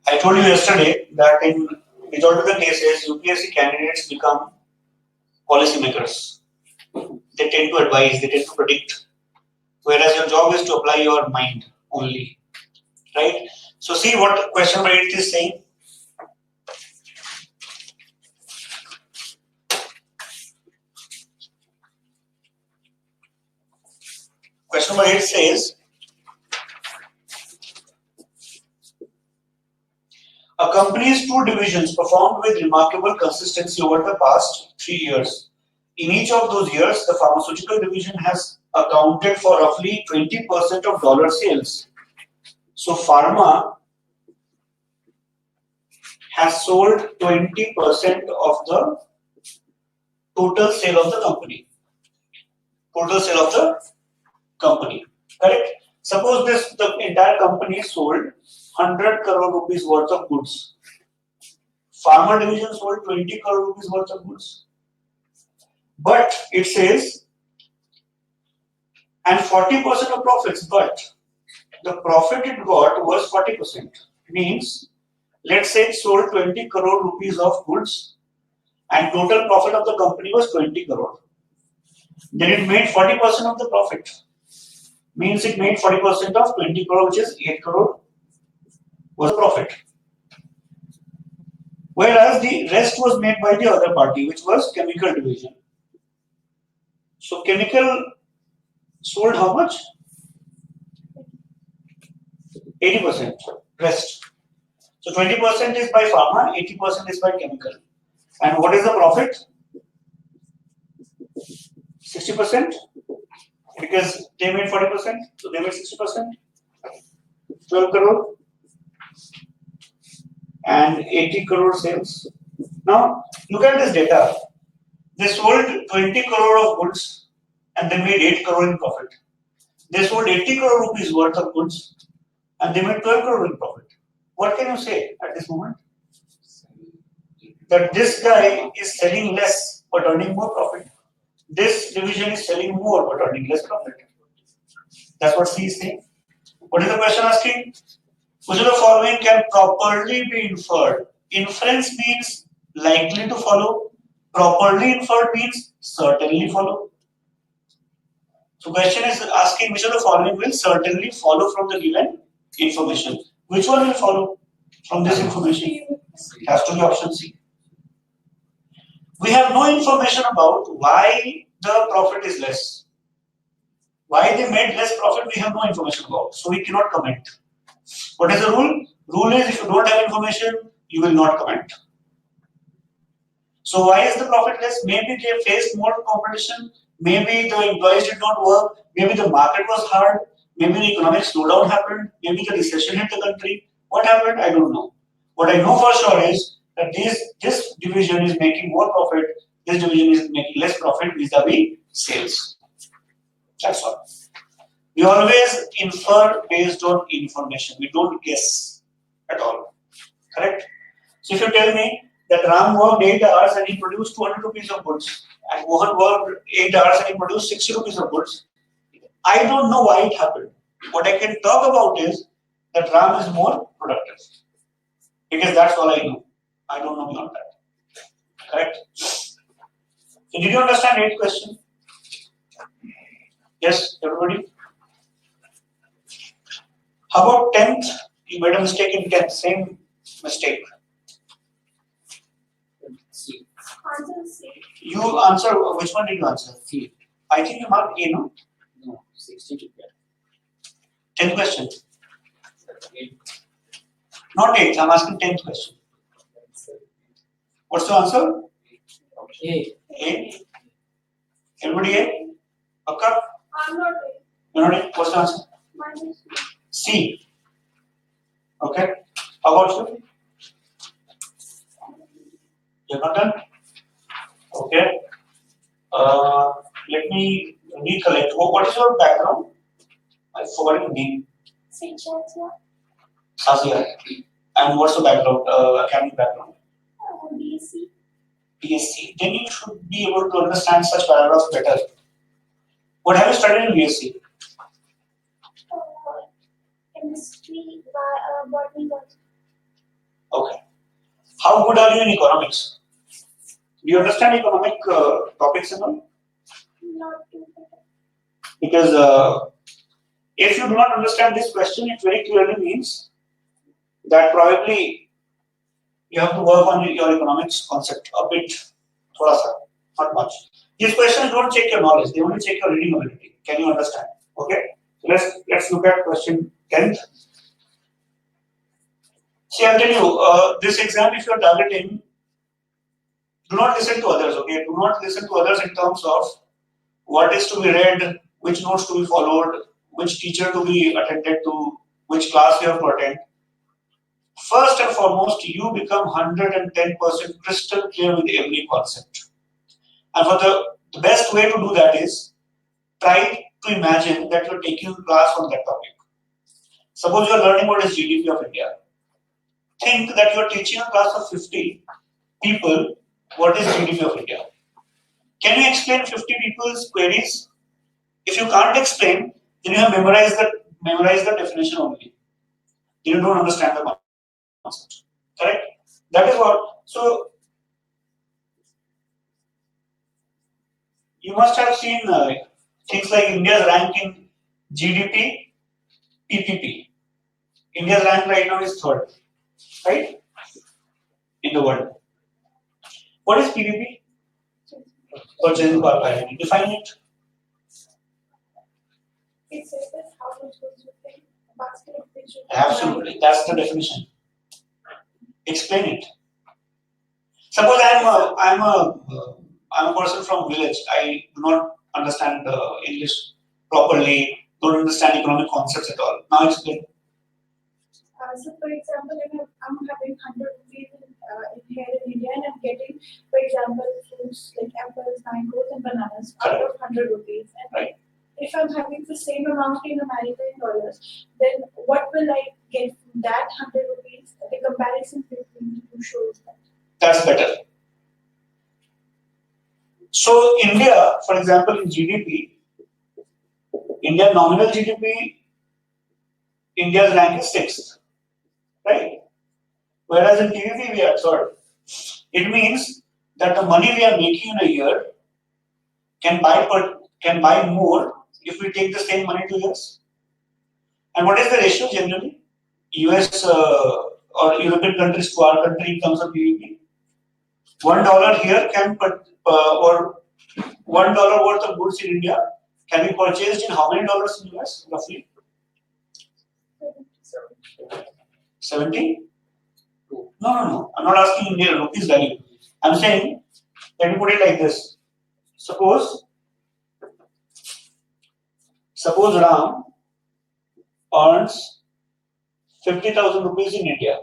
I told you yesterday that in majority of the cases, UPSC candidates become policymakers. They tend to advise, they tend to predict, whereas your job is to apply your mind only. Right? So see what question number 8 is saying. Question number 8 says, a company's 2 divisions performed with remarkable consistency over the past 3 years. In each of those years, the pharmaceutical division has accounted for roughly 20% of dollar sales. So pharma has sold 20% of the total sale of the company. Total sale of the company. Correct? Suppose the entire company sold 100 crore rupees worth of goods. Pharma division sold 20 crore rupees worth of goods. But it says, and 40% of profits, but the profit it got was 40%. Means, let's say it sold 20 crore rupees of goods and total profit of the company was 20 crore. Then it made 40% of the profit. Means it made 40% of 20 crore, which is 8 crore was the profit. Whereas the rest was made by the other party, which was chemical division. So chemical sold how much? 80%. Rest. So 20% is by pharma, 80% is by chemical. And what is the profit? 60%? Because they made 40%, so they made 60%. 12 crore and 80 crore sales. Now look at this data. They sold 20 crore of goods and they made 8 crore in profit. They sold 80 crore rupees worth of goods and they made 12 crore in profit. What can you say at this moment? That this guy is selling less but earning more profit. This division is selling more but earning less profit. That's what C is saying. What is the question asking? Which of the following can properly be inferred? Inference means likely to follow. Properly inferred means certainly follow. So question is asking which of the following will certainly follow from the given information. Which one will follow from this information? It has to be option C. We have no information about why the profit is less. Why they made less profit, we have no information about. So we cannot comment. What is the rule? Rule is if you don't have information, you will not comment. So why is the profit less? Maybe they faced more competition. Maybe the employees did not work. Maybe the market was hard. Maybe the economic slowdown happened. Maybe the recession hit the country. What happened? I don't know. What I know for sure is that this division is making more profit. This division is making less profit vis-a-vis sales. That's all. We always infer based on information. We don't guess at all. Correct? So if you tell me that Ram worked 8 hours and he produced 200 rupees of goods, and Mohan worked 8 hours and he produced 60 rupees of goods, I don't know why it happened. What I can talk about is that Ram is more productive. Because that's all I know. I don't know beyond that. Correct? So did you understand 8th question? Yes, everybody? How about 10th? You made a mistake in 10th. Same mistake. C. Answer C. You answer, which one did you answer? C. I think you marked A, no? No, 62. 10th question. 8. Not 8th, I'm asking 10th question. What's the answer? A. A. Everybody A? Okay. I'm not A. You're not A? What's the answer? Mine is C. C. Okay. How about you? You're not done? Okay. Let me recollect. What is your background? I forgot your name. Sazia. And what's the background? Academic background? BSc. BSc. Then you should be able to understand such paragraphs better. What have you studied in BSc? Chemistry, botany. Okay. How good are you in economics? Do you understand economic topics and all? Not too bad. Because if you do not understand this question, it very clearly means that probably you have to work on your economics concept a bit, thoda sa, not much. These questions don't check your knowledge; they only check your reading ability. Can you understand? Okay. So let's look at question 10th. See, I'll tell you, this exam, if you're targeting, do not listen to others, okay? Do not listen to others in terms of what is to be read, which notes to be followed, which teacher to be attended to, which class you have to attend. First and foremost, you become 110% crystal clear with every concept. And for the best way to do that is, try to imagine that you're taking a class on that topic. Suppose you're learning what is GDP of India. Think that you're teaching a class of 50 people what is GDP of India. Can you explain 50 people's queries? If you can't explain, then you have memorized the definition only. You don't understand the concept. Correct? That is what. So you must have seen things like India's rank in GDP, PPP. India's rank right now is 3rd, right? In the world. What is PPP? Purchasing power parity. Define it. It says that how much goes with the basket of which you Absolutely. That's the definition. Explain it. Suppose I'm a person from village. I do not understand English properly. Don't understand economic concepts at all. Now explain. So, for example, if I'm having 100 rupees in here in India and I'm getting, for example, fruits like apples, mangoes, and bananas out of 100 rupees. And Right. if I'm having the same amount in American dollars, then what will I get from that 100 rupees? The comparison between the two shows that. That's better. So India, for example, in GDP, India nominal GDP, India's rank is 6th, right? Whereas in PVP we are 3rd. It means that the money we are making in a year can buy more if we take the same money to US. And what is the ratio generally? US or European countries to our country in terms of PVP? $1 here can or $1 worth of goods in India can be purchased in how many dollars in US roughly? 70? No. I'm not asking Indian rupees value. I'm saying Let me put it like this. Suppose Ram earns 50,000 rupees in India,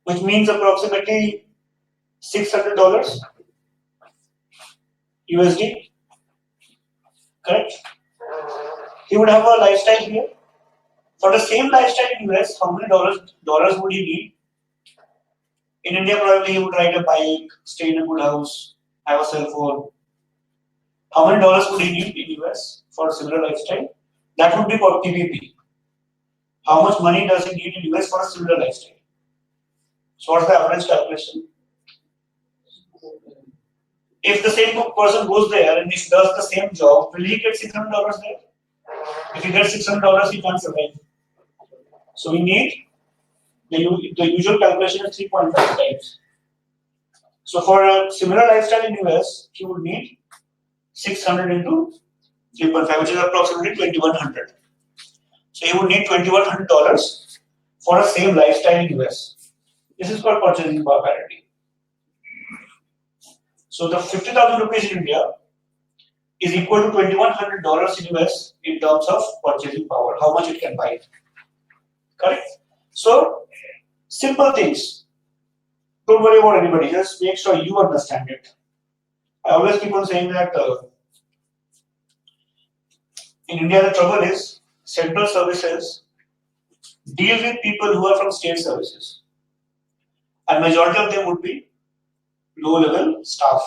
which means approximately $600 USD, correct? He would have a lifestyle here. For the same lifestyle in US, how many dollars would he need? In India, probably he would ride a bike, stay in a good house, have a cell phone. How many dollars would he need in US for a similar lifestyle? That would be called PPP. How much money does he need in US for a similar lifestyle? So what's the average calculation? If the same person goes there and he does the same job, will he get $600 there? If he gets $600, he can't survive. So we need the usual calculation is 3.5 times. So for a similar lifestyle in US, he would need 600 into 3.5, which is approximately 2,100. So he would need $2,100 for a same lifestyle in US. This is called purchasing power parity. So the 50,000 rupees in India is equal to $2,100 in US in terms of purchasing power, how much it can buy. Correct? So, simple things. Don't worry about anybody, just make sure you understand it. I always keep on saying that in India the trouble is central services deal with people who are from state services. And majority of them would be low level staff.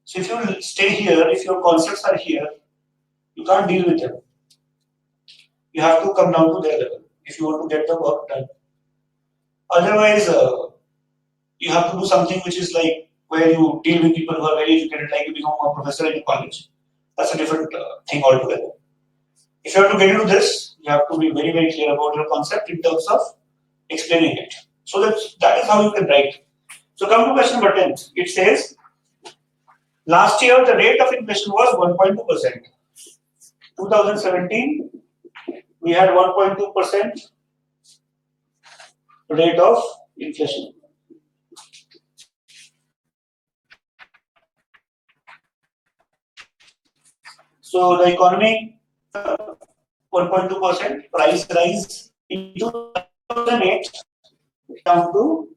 So if you stay here, if your concepts are here, you can't deal with them. You have to come down to their level if you want to get the work done. Otherwise, you have to do something which is like where you deal with people who are very educated, like you become a professor in college. That's a different thing altogether. If you have to get into this, you have to be very, very clear about your concept in terms of explaining it. So that is how you can write. So come to question number 10. It says, last year the rate of inflation was 1.2%. 2017, we had 1.2% rate of inflation. So the economy 1.2% price rise in 2008 down to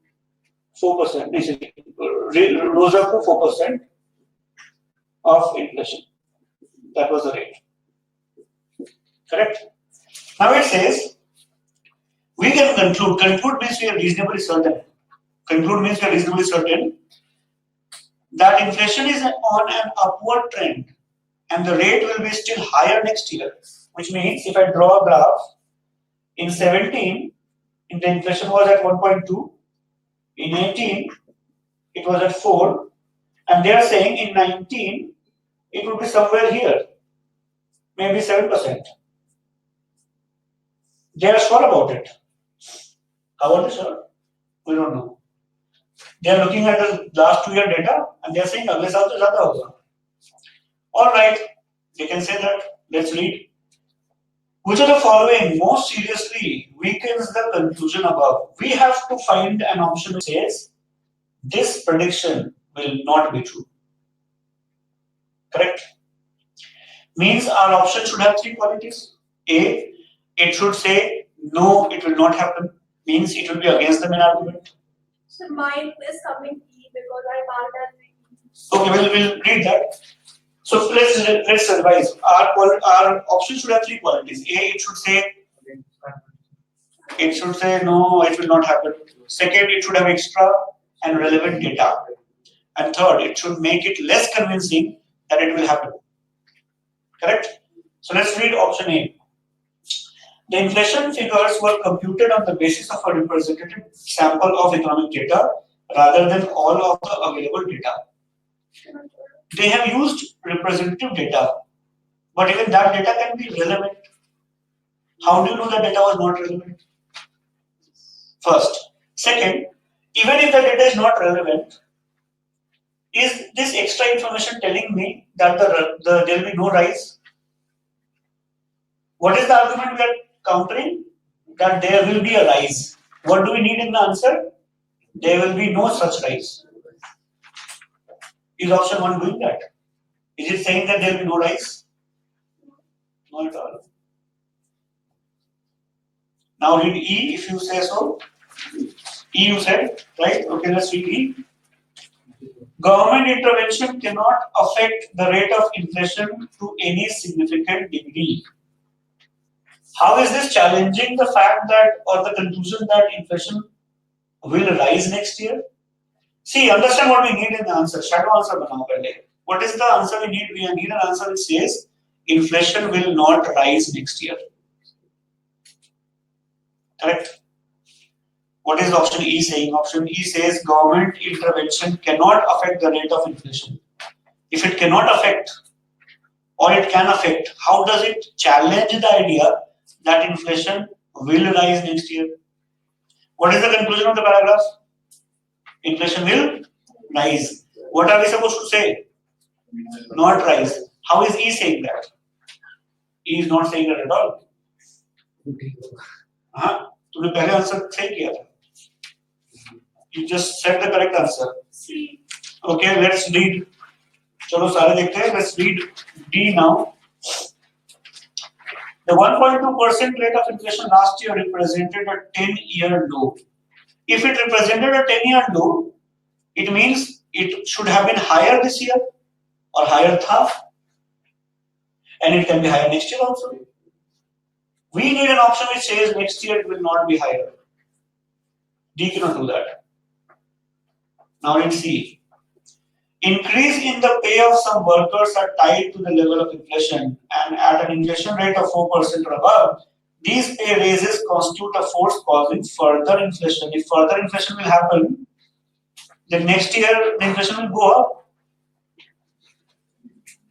4%, basically rose up to 4% of inflation. That was the rate. Correct? Now it says we can conclude. Conclude means we are reasonably certain. Conclude means we are reasonably certain that inflation is on an upward trend and the rate will be still higher next year. Which means if I draw a graph, in 17, the inflation was at 1.2, in 18, it was at 4, and they are saying in 19, it would be somewhere here, maybe 7%. They are sure about it. How are they sure? We don't know. They are looking at the last 2 year data and they are saying agle saal to zyada hoga. Alright, they can say that. Let's read. Which of the following most seriously weakens the conclusion above? We have to find an option which says this prediction will not be true. Correct? Means our option should have 3 qualities. A, it should say no, it will not happen. Means it will be against the main argument. So mine is coming E because I marked as E. Okay, we'll read that. So let's revise. Our option should have 3 qualities. A, it should say no, it will not happen. Second, it should have extra and relevant data. And third, it should make it less convincing that it will happen. Correct? So let's read option A. The inflation figures were computed on the basis of a representative sample of economic data rather than all of the available data. They have used representative data, but even that data can be relevant. How do you know that data was not relevant? First. Second, even if the data is not relevant, is this extra information telling me that there will be no rise? What is the argument we are countering? That there will be a rise. What do we need in the answer? There will be no such rise. Is option 1 doing that? Is it saying that there will be no rise? Not at all. Now read E if you say so. E you said, right? Okay, let's read E. Government intervention cannot affect the rate of inflation to any significant degree. How is this challenging the fact that, or the conclusion that inflation will rise next year? See, understand what we need in the answer. Shadow answer banao pehle. What is the answer we need? We need an answer which says inflation will not rise next year. Correct? What is option E saying? Option E says government intervention cannot affect the rate of inflation. If it cannot affect, or it can affect, how does it challenge the idea that inflation will rise next year? What is the conclusion of the paragraph? Inflation will rise. What are we supposed to say? Not rise. How is E saying that? E is not saying that at all. हाँ, तुमने पहले answer सही किया था. You just said the correct answer. C. Okay, let's read. चलो सारे देखते हैं. Let's read D now. The 1.2% rate of inflation last year represented a 10-year low. If it represented a 10-year low, it means it should have been higher this year or higher half, and it can be higher next year also. We need an option which says next year it will not be higher. D cannot do that. Now let's see. Increase in the pay of some workers are tied to the level of inflation, and at an inflation rate of 4% or above, these pay raises constitute a force causing further inflation. If further inflation will happen, then next year the inflation will go up.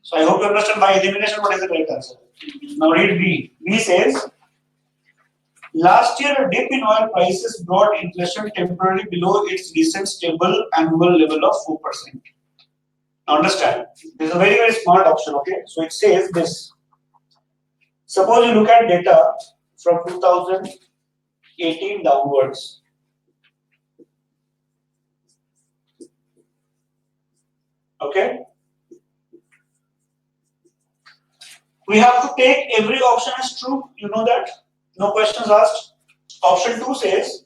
So I hope you understand by elimination what is the correct answer. Now read B. B says, last year a dip in oil prices brought inflation temporarily below its recent stable annual level of 4%. Now understand, this is a very, very smart option, okay? So it says this. Suppose you look at data from 2018 downwards. Okay? We have to take every option as true, you know that? No questions asked. Option 2 says,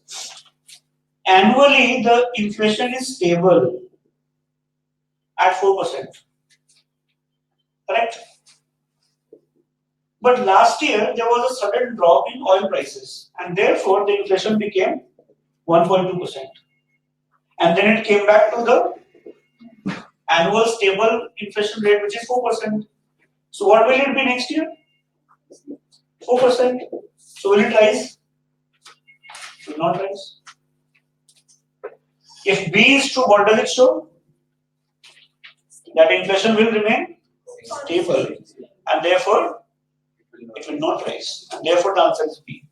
annually the inflation is stable at 4%. Correct? But last year there was a sudden drop in oil prices, and therefore the inflation became 1.2%. And then it came back to the annual stable inflation rate, which is 4%. So what will it be next year? 4%. So will it rise? It will not rise. If B is true, what does it show? That inflation will remain stable, and therefore it will not rise. And therefore the answer is B.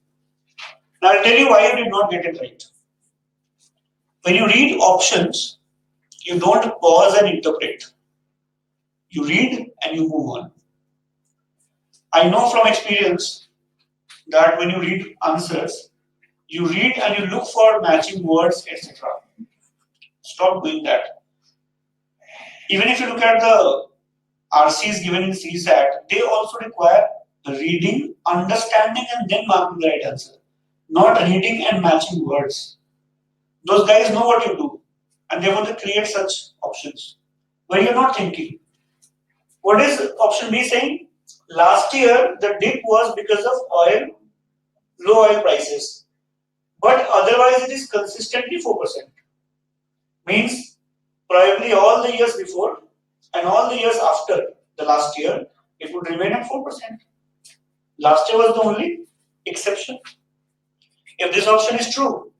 Now I'll tell you why you did not get it right. When you read options, you don't pause and interpret. You read and you move on. I know from experience that when you read answers, you read and you look for matching words, etc. Stop doing that. Even if you look at the RCs given in CSAT, they also require reading, understanding, and then marking the right answer. Not reading and matching words. Those guys know what you do, and they want to create such options where you're not thinking. What is option B saying? Last year the dip was because of low oil prices, but otherwise it is consistently 4%. Means probably all the years before and all the years after the last year, it would remain at 4%. Last year was the only exception. If this option is true,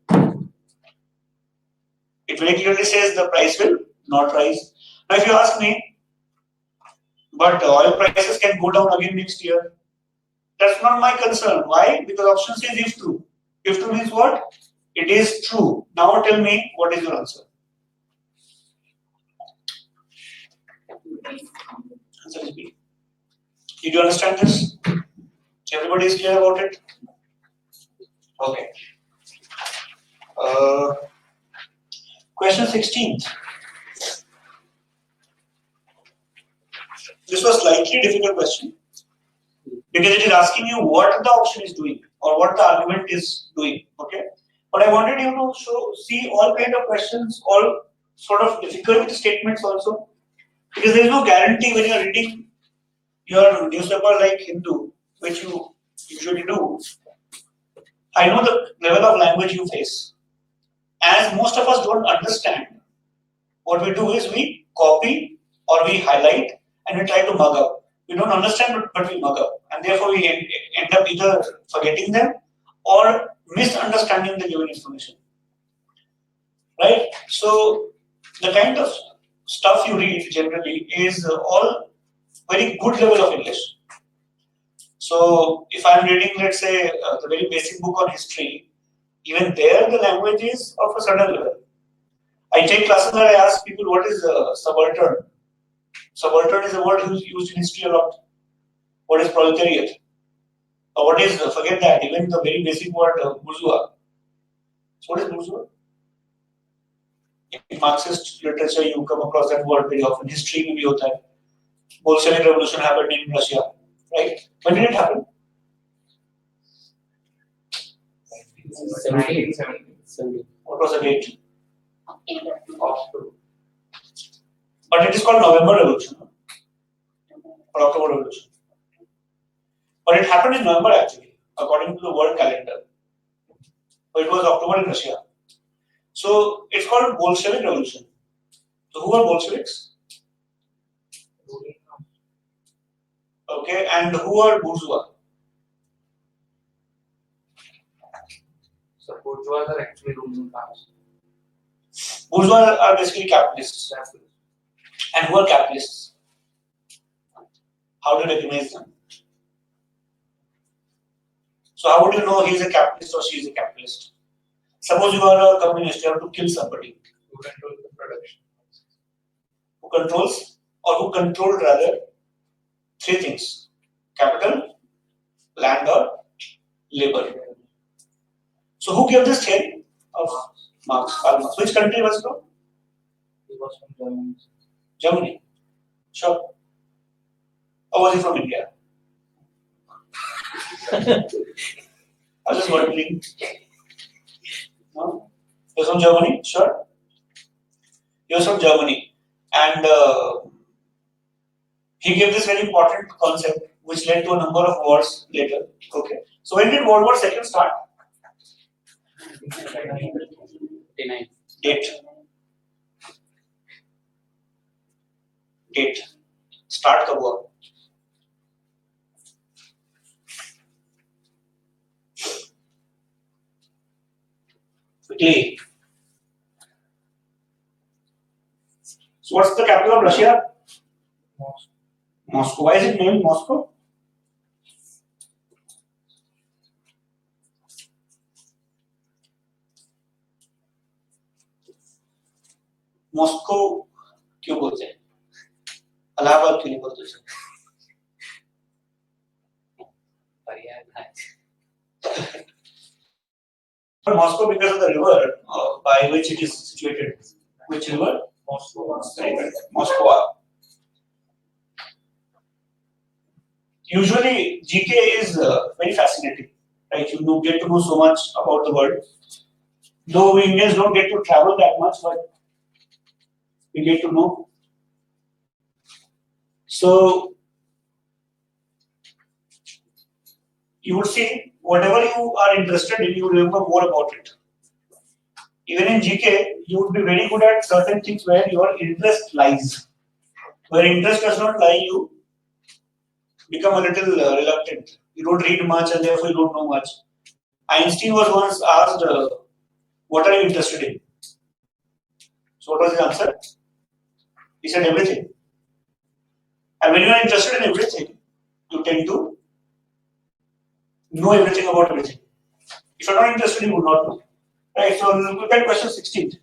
it very clearly says the price will not rise. Now if you ask me, but oil prices can go down again next year, that's not my concern. Why? Because option says if true. If true means what? It is true. Now tell me, what is your answer? Answer is B. Did you understand this? Everybody is clear about it? Okay. Question 16th. This was slightly difficult question because it is asking you what the option is doing or what the argument is doing. Okay, but I wanted you to see all kind of questions, all sort of difficult statements also, because there is no guarantee when you are reading your newspaper like Hindu, which you usually do. I know the level of language you face. As most of us don't understand, what we do is we copy or we highlight and we try to mug up. We don't understand, but we mug up, and therefore we end up either forgetting them or misunderstanding the given information. Right? So the kind of stuff you read generally is all very good level of English. So if I'm reading, let's say, the very basic book on history, even there the language is of a certain level. I take classes where I ask people what is subaltern. Subaltern is a word used in history a lot. What is proletariat? Or what is, forget that, even the very basic word bourgeois. So what is bourgeois? In Marxist literature, you come across that word very often. History में भी होता है. Bolshevik revolution happened in Russia, right? When did it happen? 17. What was the date? October. But it is called November Revolution or October Revolution. But it happened in November actually, according to the world calendar. But it was October in Russia. So it's called Bolshevik Revolution. So who are Bolsheviks? Okay, and who are bourgeois? So bourgeois are actually ruling class. Bourgeois are basically capitalists. And who are capitalists? How do you recognize them? So how would you know he is a capitalist or she is a capitalist? Suppose you are a communist, you have to kill somebody. Who control the production? Who controls, or who controlled rather, three things: capital, land, or labor. So who gave this theory of Marx? Karl Marx. Which country was it from? He was from Germany. Germany. Sure. Or was he from India? I was just wondering. No? He was from Germany? Sure. He was from Germany. And he gave this very important concept which led to a number of wars later. Okay. So when did World War II start? 59. Date. Date. Start the war. Quickly. So what's the capital of Russia? Moscow. Moscow. Why is it named Moscow? Moscow क्यों बोलते हैं? इलाहाबाद क्यों नहीं बोलते? But Moscow because of the river by which it is situated. Which river? Moscow. Moscow. Usually GK is very fascinating, right? You get to know so much about the world. Though we Indians don't get to travel that much, but we get to know. So you would see whatever you are interested in, you remember more about it. Even in GK, you would be very good at certain things where your interest lies. Where interest does not lie, you become a little reluctant. You don't read much and therefore you don't know much. Einstein was once asked, what are you interested in? So what was his answer? He said everything. And when you are interested in everything, you tend to know everything about everything. If you are not interested, you would not know. Right, so look at question 16.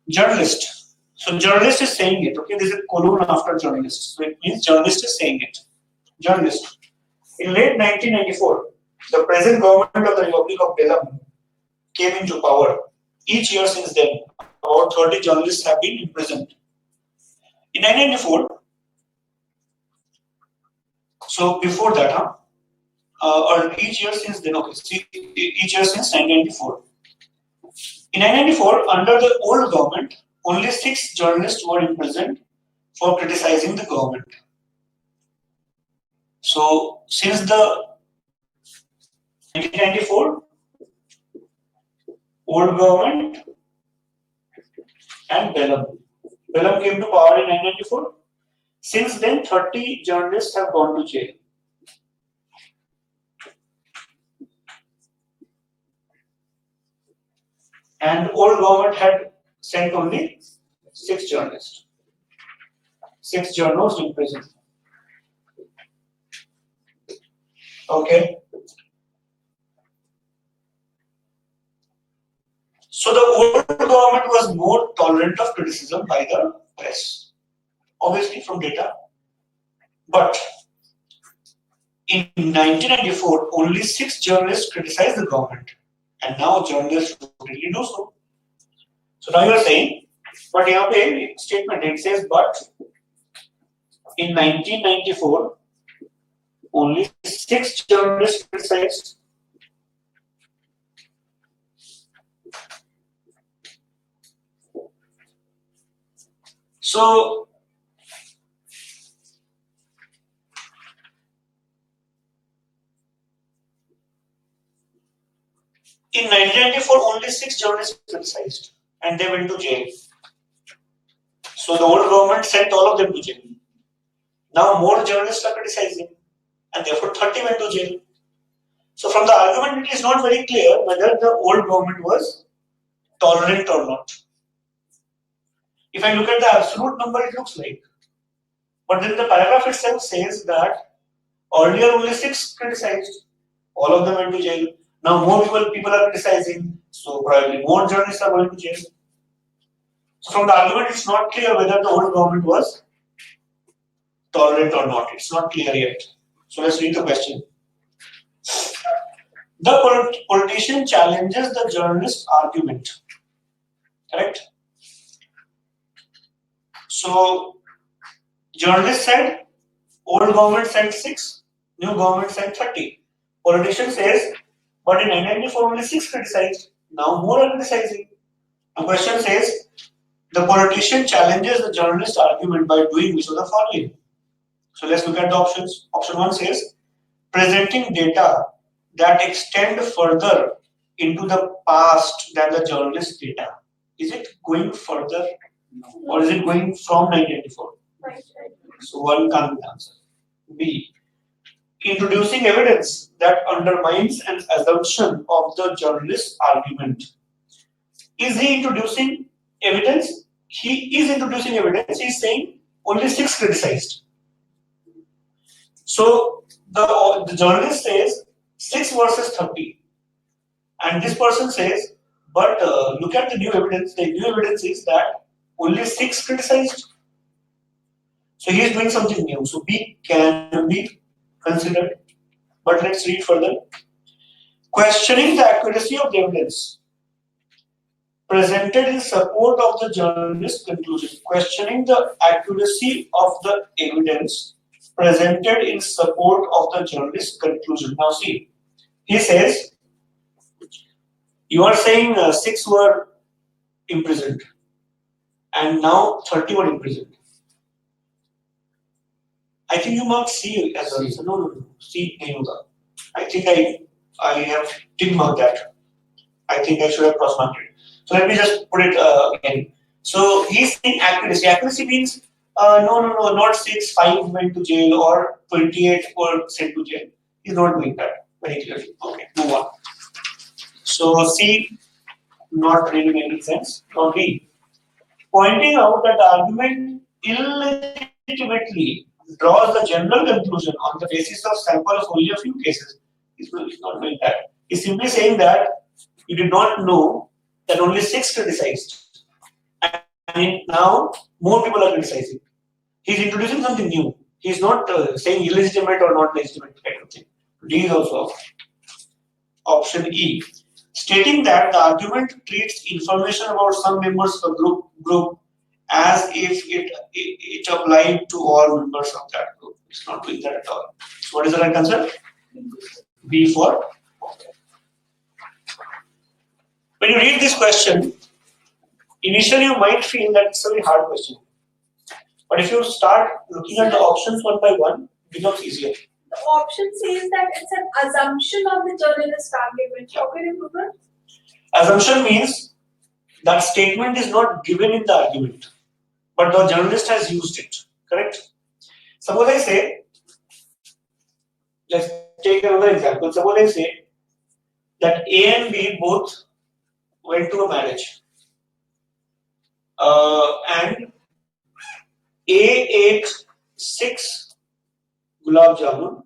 Journalist. So journalist is saying it, okay? This is a colon after journalist. So it means journalist is saying it. Journalist. In late 1994, the present government of the Republic of Belarus came into power. Each year since then, about 30 journalists have been imprisoned. In 1994, so before that, or each year since then, okay, see, each year since 1994. In 1994, under the old government, only 6 journalists were imprisoned for criticizing the government. So, since the 1994, old government and Bellam. Bellam came to power in 1994. Since then, 30 journalists have gone to jail. And old government had sent only 6 journalists. 6 journalists in prison. Okay. So the old government was more tolerant of criticism by the press, obviously from data. But in 1994, only 6 journalists criticized the government, and now journalists really do so. So now you are saying, but here pe statement it says, but in 1994, only 6 journalists criticized. So in 1994, only 6 journalists criticized, and they went to jail. So the old government sent all of them to jail. Now more journalists are criticizing, and therefore 30 went to jail. So from the argument, it is not very clear whether the old government was tolerant or not. If I look at the absolute number, it looks like. But then the paragraph itself says that earlier only 6 criticized, all of them went to jail. Now more people are criticizing, so probably more journalists are going to jail. So from the argument, it's not clear whether the old government was tolerant or not. It's not clear yet. So let's read the question. The politician challenges the journalist argument. Correct? So journalist said old government sent 6, new government sent 30. Politician says, but in 1994 only 6 criticized, now more are criticizing. The question says, the politician challenges the journalist argument by doing which of the following. So let's look at the options. Option 1 says, presenting data that extend further into the past than the journalist data. Is it going further or is it going from 1994? Right. So 1 can't be the answer. B, introducing evidence that undermines an assumption of the journalist's argument. Is he introducing evidence? He is introducing evidence. He is saying only 6 criticized. So the journalist says 6 versus 30, and this person says, but look at the new evidence. The new evidence is that only 6 criticized. So he is doing something new. So B can be considered. But let's read further. Questioning the accuracy of the evidence presented in support of the journalist's conclusion. Questioning the accuracy of the evidence presented in support of the journalist's conclusion. Now see, he says, you are saying 6 were imprisoned and now 30 were imprisoned. I think you marked C as well. So no. C nahi hoga. I think I have did mark that. I think I should have cross marked it. So let me just put it again. So he's saying accuracy. Accuracy means no, not 6, 5 went to jail or 28 were sent to jail. He's not doing that very clearly. Okay, move on. So C not really making sense. Now D, pointing out that the argument illegitimately draws the general conclusion on the basis of sample of only a few cases. He's not doing that. He's simply saying that you did not know that only 6 criticized, and now more people are criticizing. He's introducing something new. He's not saying illegitimate or not legitimate kind of thing. D is also option E. stating that the argument treats information about some members of the group as if it applied to all members of that group. It's not doing that at all. So what is the right answer? B for. When you read this question, initially you might feel that it's a very hard question. But if you start looking at the options one by one, it becomes easier. The option says that it's an assumption of the journalist argument. How can you prove it? Assumption means that statement is not given in the argument, but the journalist has used it. Correct? Suppose I say, let's take another example. Suppose I say that A and B both went to a marriage. And A ate 6 gulab jamun,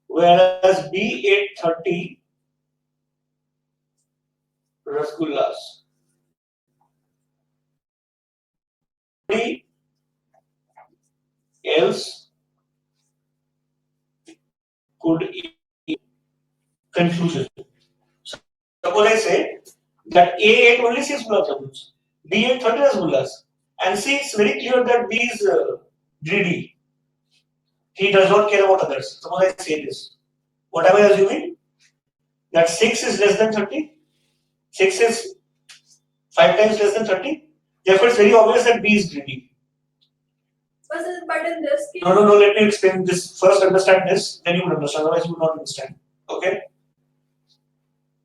whereas B ate 30 rasgullas. Nobody else could eat. Conclusion. Suppose I say that A ate only 6 gulab jamuns, B ate 30 rasgullas, and see, it's very clear that B is greedy. He does not care about others. Suppose I say this. What am I assuming? That 6 is less than 30. 6 is 5 times less than 30. Therefore, it's very obvious that B is greedy. But in this case. No. Let me explain this. First, understand this, then you would understand. Otherwise, you would not understand. Okay?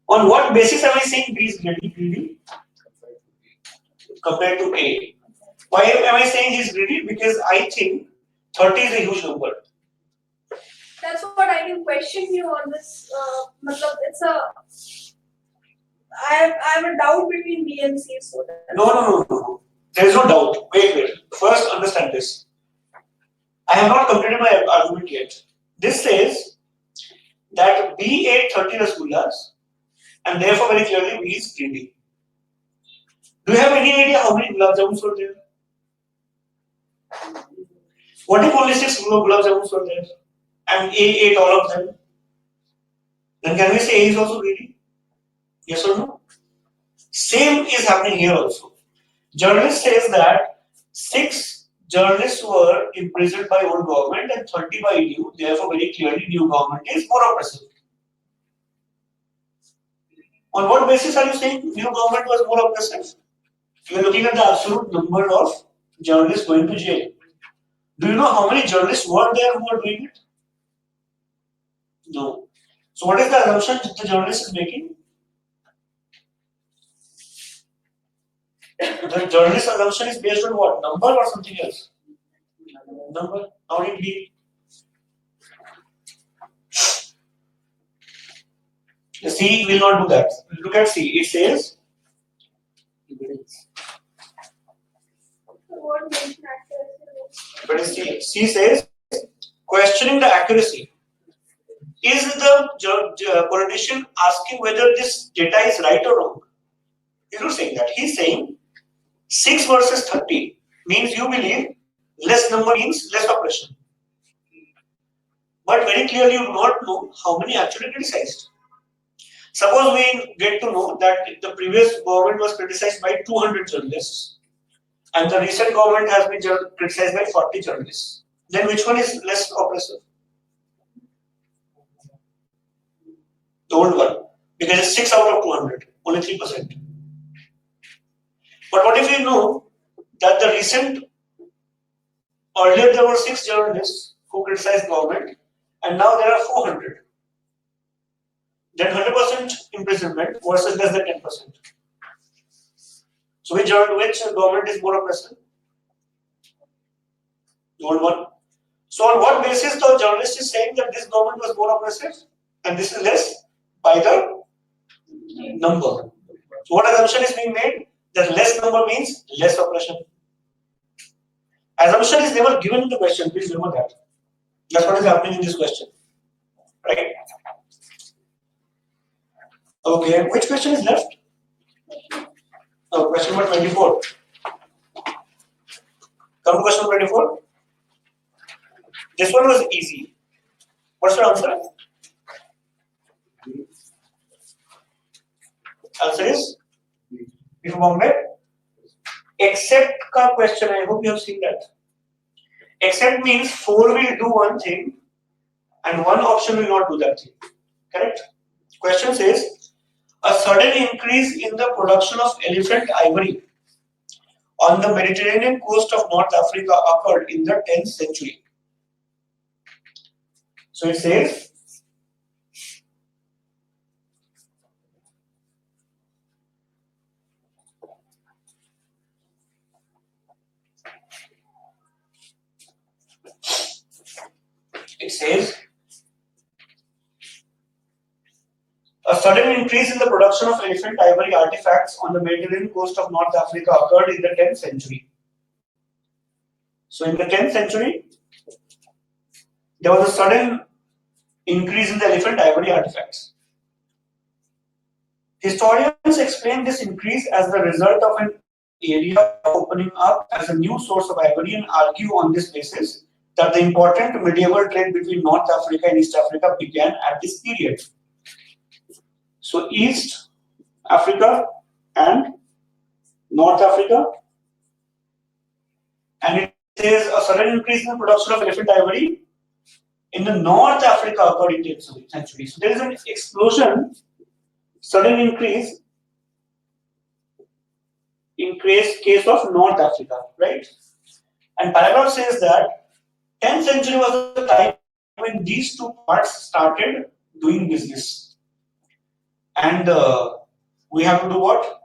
On what basis am I saying B is greedy compared to A? Why am I saying he is greedy? Because I think 30 is a huge number. That's what I can question you on this. It's a. I have a doubt between B and C. So No. There is no doubt. Wait. First, understand this. I have not completed my argument yet. This says that B ate 30 rasgullas and therefore very clearly B is greedy. Do you have any idea how many gulab jamuns were there? What if only 6 gulab jamuns were there and A ate all of them? Then can we say A is also greedy? Yes or no? Same is happening here also. Journalist says that 6 journalists were imprisoned by old government and 30 by new. Therefore, very clearly, new government is more oppressive. On what basis are you saying new government was more oppressive? You are looking at the absolute number of journalists going to jail. Do you know how many journalists were there who were doing it? No. So, what is the assumption that the journalist is making? The journalist assumption is based on what? Number or something else? Number. How did we? C will not do that. Look at C. It says. But C says questioning the accuracy. Is the politician asking whether this data is right or wrong? He's not saying that. He's saying 6 versus 30 means you believe less number means less oppression. But very clearly you do not know how many actually criticized. Suppose we get to know that the previous government was criticized by 200 journalists and the recent government has been criticized by 40 journalists. Then which one is less oppressive? The old one. Because it's 6 out of 200, only 3%. But what if we know that the earlier there were 6 journalists who criticized government and now there are 400. Then 100% imprisonment versus less than 10%. So which government is more oppressive? The old one. So on what basis the journalist is saying that this government was more oppressive and this is less? By the number. So what assumption is being made? That less number means less oppression. Assumption is never given in the question, please remember that. That's what is happening in this question. Right? Okay, which question is left? Oh, question number 24. Come to question number 24. This one was easy. What's your answer? Answer is B for Bombay. Except का question, I hope you have seen that. Except means 4 will do one thing and one option will not do that thing. Correct? Question says, a sudden increase in the production of elephant ivory on the Mediterranean coast of North Africa occurred in the 10th century. So it says, a sudden increase in the production of elephant ivory artifacts on the Mediterranean coast of North Africa occurred in the 10th century. So in the 10th century, there was a sudden increase in the elephant ivory artifacts. Historians explain this increase as the result of an area opening up as a new source of ivory and argue on this basis that the important medieval trade between North Africa and East Africa began at this period. So East Africa and North Africa, and it says a sudden increase in the production of elephant ivory in the North Africa occurred in the 10th century. So there is an explosion, sudden increase in case of North Africa, right? And paragraph says that 10th century was the time when these two parts started doing business. And we have to do what?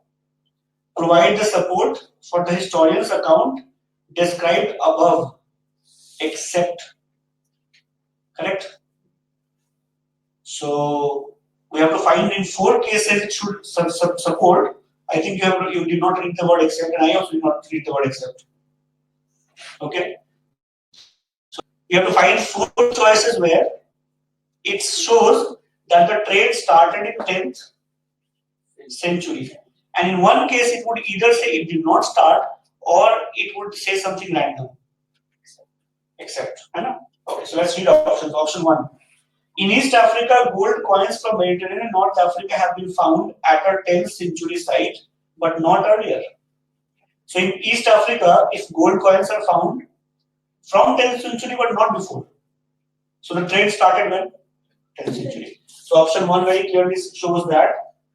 Provide the support for the historian's account described above, except. Correct? So we have to find in 4 cases it should support. I think you did not read the word except, and I also did not read the word except. Okay? So we have to find 4 choices where it shows that the trade started in 10th century. And in one case, it would either say it did not start or it would say something random. Except. Okay, so let's read options. Option 1. In East Africa, gold coins from Mediterranean and North Africa have been found at a 10th century site, but not earlier. So in East Africa, if gold coins are found from 10th century, but not before. So the trade started when? 10th century. So option 1 very clearly shows that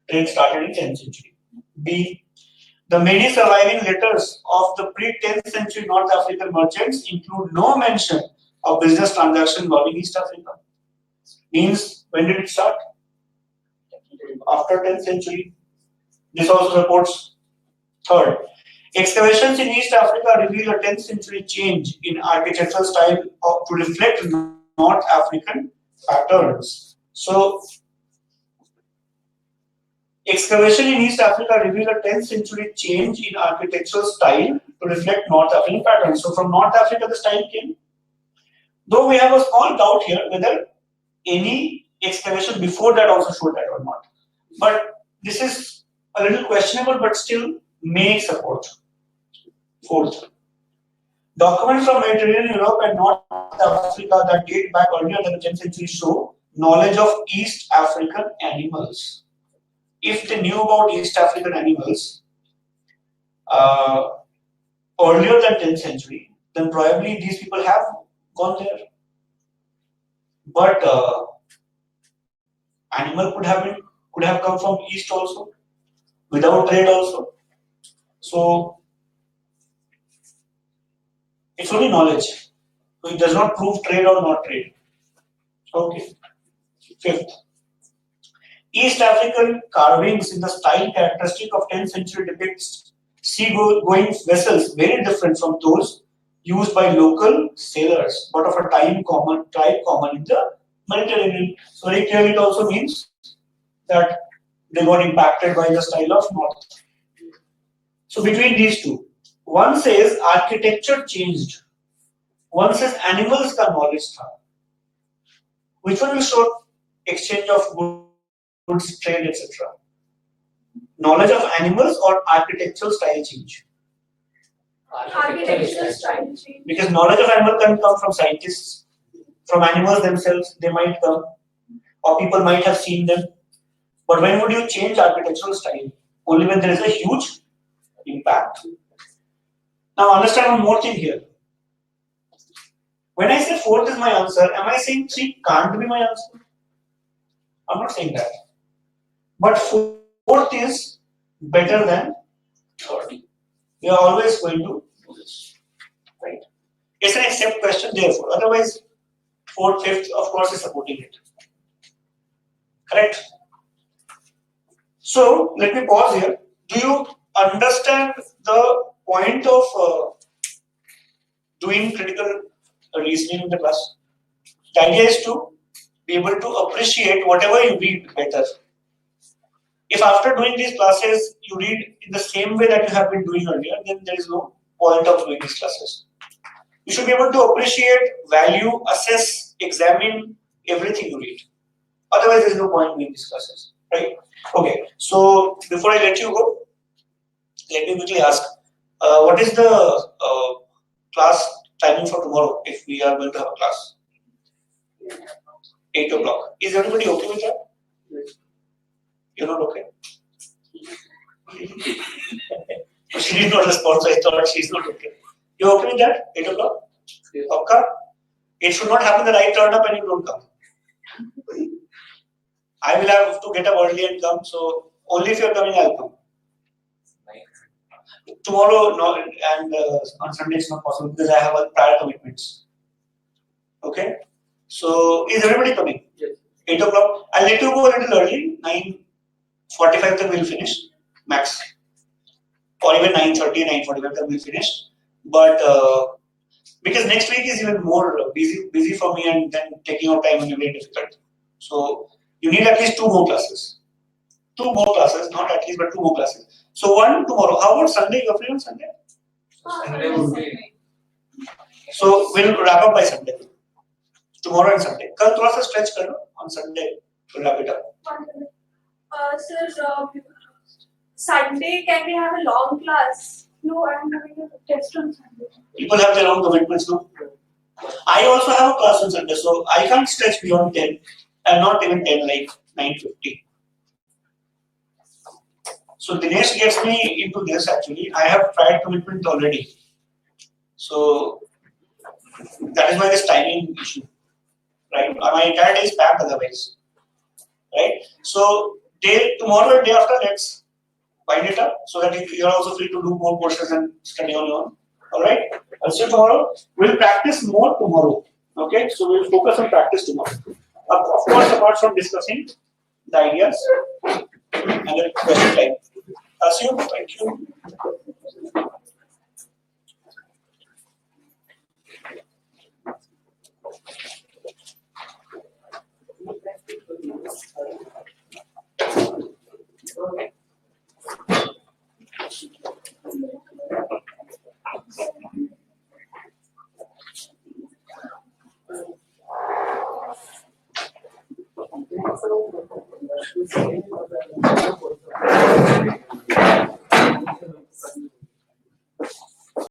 trade started in 10th century. B. The many surviving letters of the pre-10th century North African merchants include no mention of business transaction involving East Africa. Means, when did it start? After 10th century. This also supports. Third, excavations in East Africa reveal a 10th century change in architectural style to reflect North African patterns. So, excavation in East Africa revealed a 10th century change in architectural style to reflect North African patterns. So from North Africa the style came. Though we have a small doubt here whether any excavation before that also showed that or not. But this is a little questionable but still may support. Fourth, documents from Mediterranean Europe and North Africa that date back earlier than the 10th century show knowledge of East African animals. If they knew about East African animals earlier than 10th century, then probably these people have gone there. But animal could have come from East also, without trade also. So it's only knowledge. So it does not prove trade or not trade. Okay. Fifth, East African carvings in the style characteristic of 10th century depicts sea-going vessels very different from those used by local sailors, but of a tribe common in the Mediterranean. So very clearly it also means that they got impacted by the style of North. So between these two, one says architecture changed, one says animals ka knowledge tha. Which one will show exchange of goods, trade, etc.? Knowledge of animals or architectural style change? Architectural style change. Because knowledge of animal can come from scientists, from animals themselves, they might come, or people might have seen them. But when would you change architectural style? Only when there is a huge impact. Now understand one more thing here. When I say fourth is my answer, am I saying 3 can't be my answer? I'm not saying that. But fourth is better than third. We are always going to do this. Right? It's an except question, therefore. Otherwise, fourth, fifth, of course, is supporting it. Correct? So, let me pause here. Do you understand the point of doing critical reasoning in the class? The idea is to be able to appreciate whatever you read better. If after doing these classes, you read in the same way that you have been doing earlier, then there is no point of doing these classes. You should be able to appreciate, value, assess, examine everything you read. Otherwise, there is no point in doing these classes. Right? Okay, so before I let you go, let me quickly ask, what is the class timing for tomorrow if we are going to have a class? 8 o'clock. Is everybody okay with that? You're not okay? She did not respond, so I thought she's not okay. You okay with that? 8 o'clock? Okay. It should not happen that I turn up and you don't come. I will have to get up early and come, so only if you're coming, I'll come. Tomorrow, no, and on Sunday it's not possible because I have prior commitments. Okay? So, is everybody coming? Yes. 8 o'clock. I'll let you go a little early. 9:45 then we'll finish, max. Or even 9:30, 9:45 then we'll finish. But because next week is even more busy for me, and then taking out time will be very difficult. So, you need at least 2 more classes. 2 more classes, not at least, but 2 more classes. So, one tomorrow. How about Sunday? You're free on Sunday? Sunday would be. So, we'll wrap up by Sunday. Tomorrow and Sunday. कल थोड़ा सा stretch कर लो on Sunday. We'll wrap it up. Sir, Sunday can we have a long class? No, I'm having a test on Sunday. People have their own commitments, no? I also have a class on Sunday, so I can't stretch beyond 10, and not even 10, like 9:50. So Dinesh gets me into this actually. I have prior commitment already. So that is why this timing issue. Right? My entire day is packed otherwise. Right? So tomorrow and day after, let's wind it up so that you are also free to do more courses and study on your own. Alright? I'll see you tomorrow. We'll practice more tomorrow. Okay? So we'll focus on practice tomorrow. Of course, apart from discussing the ideas and the question time. I'll see you. Thank you.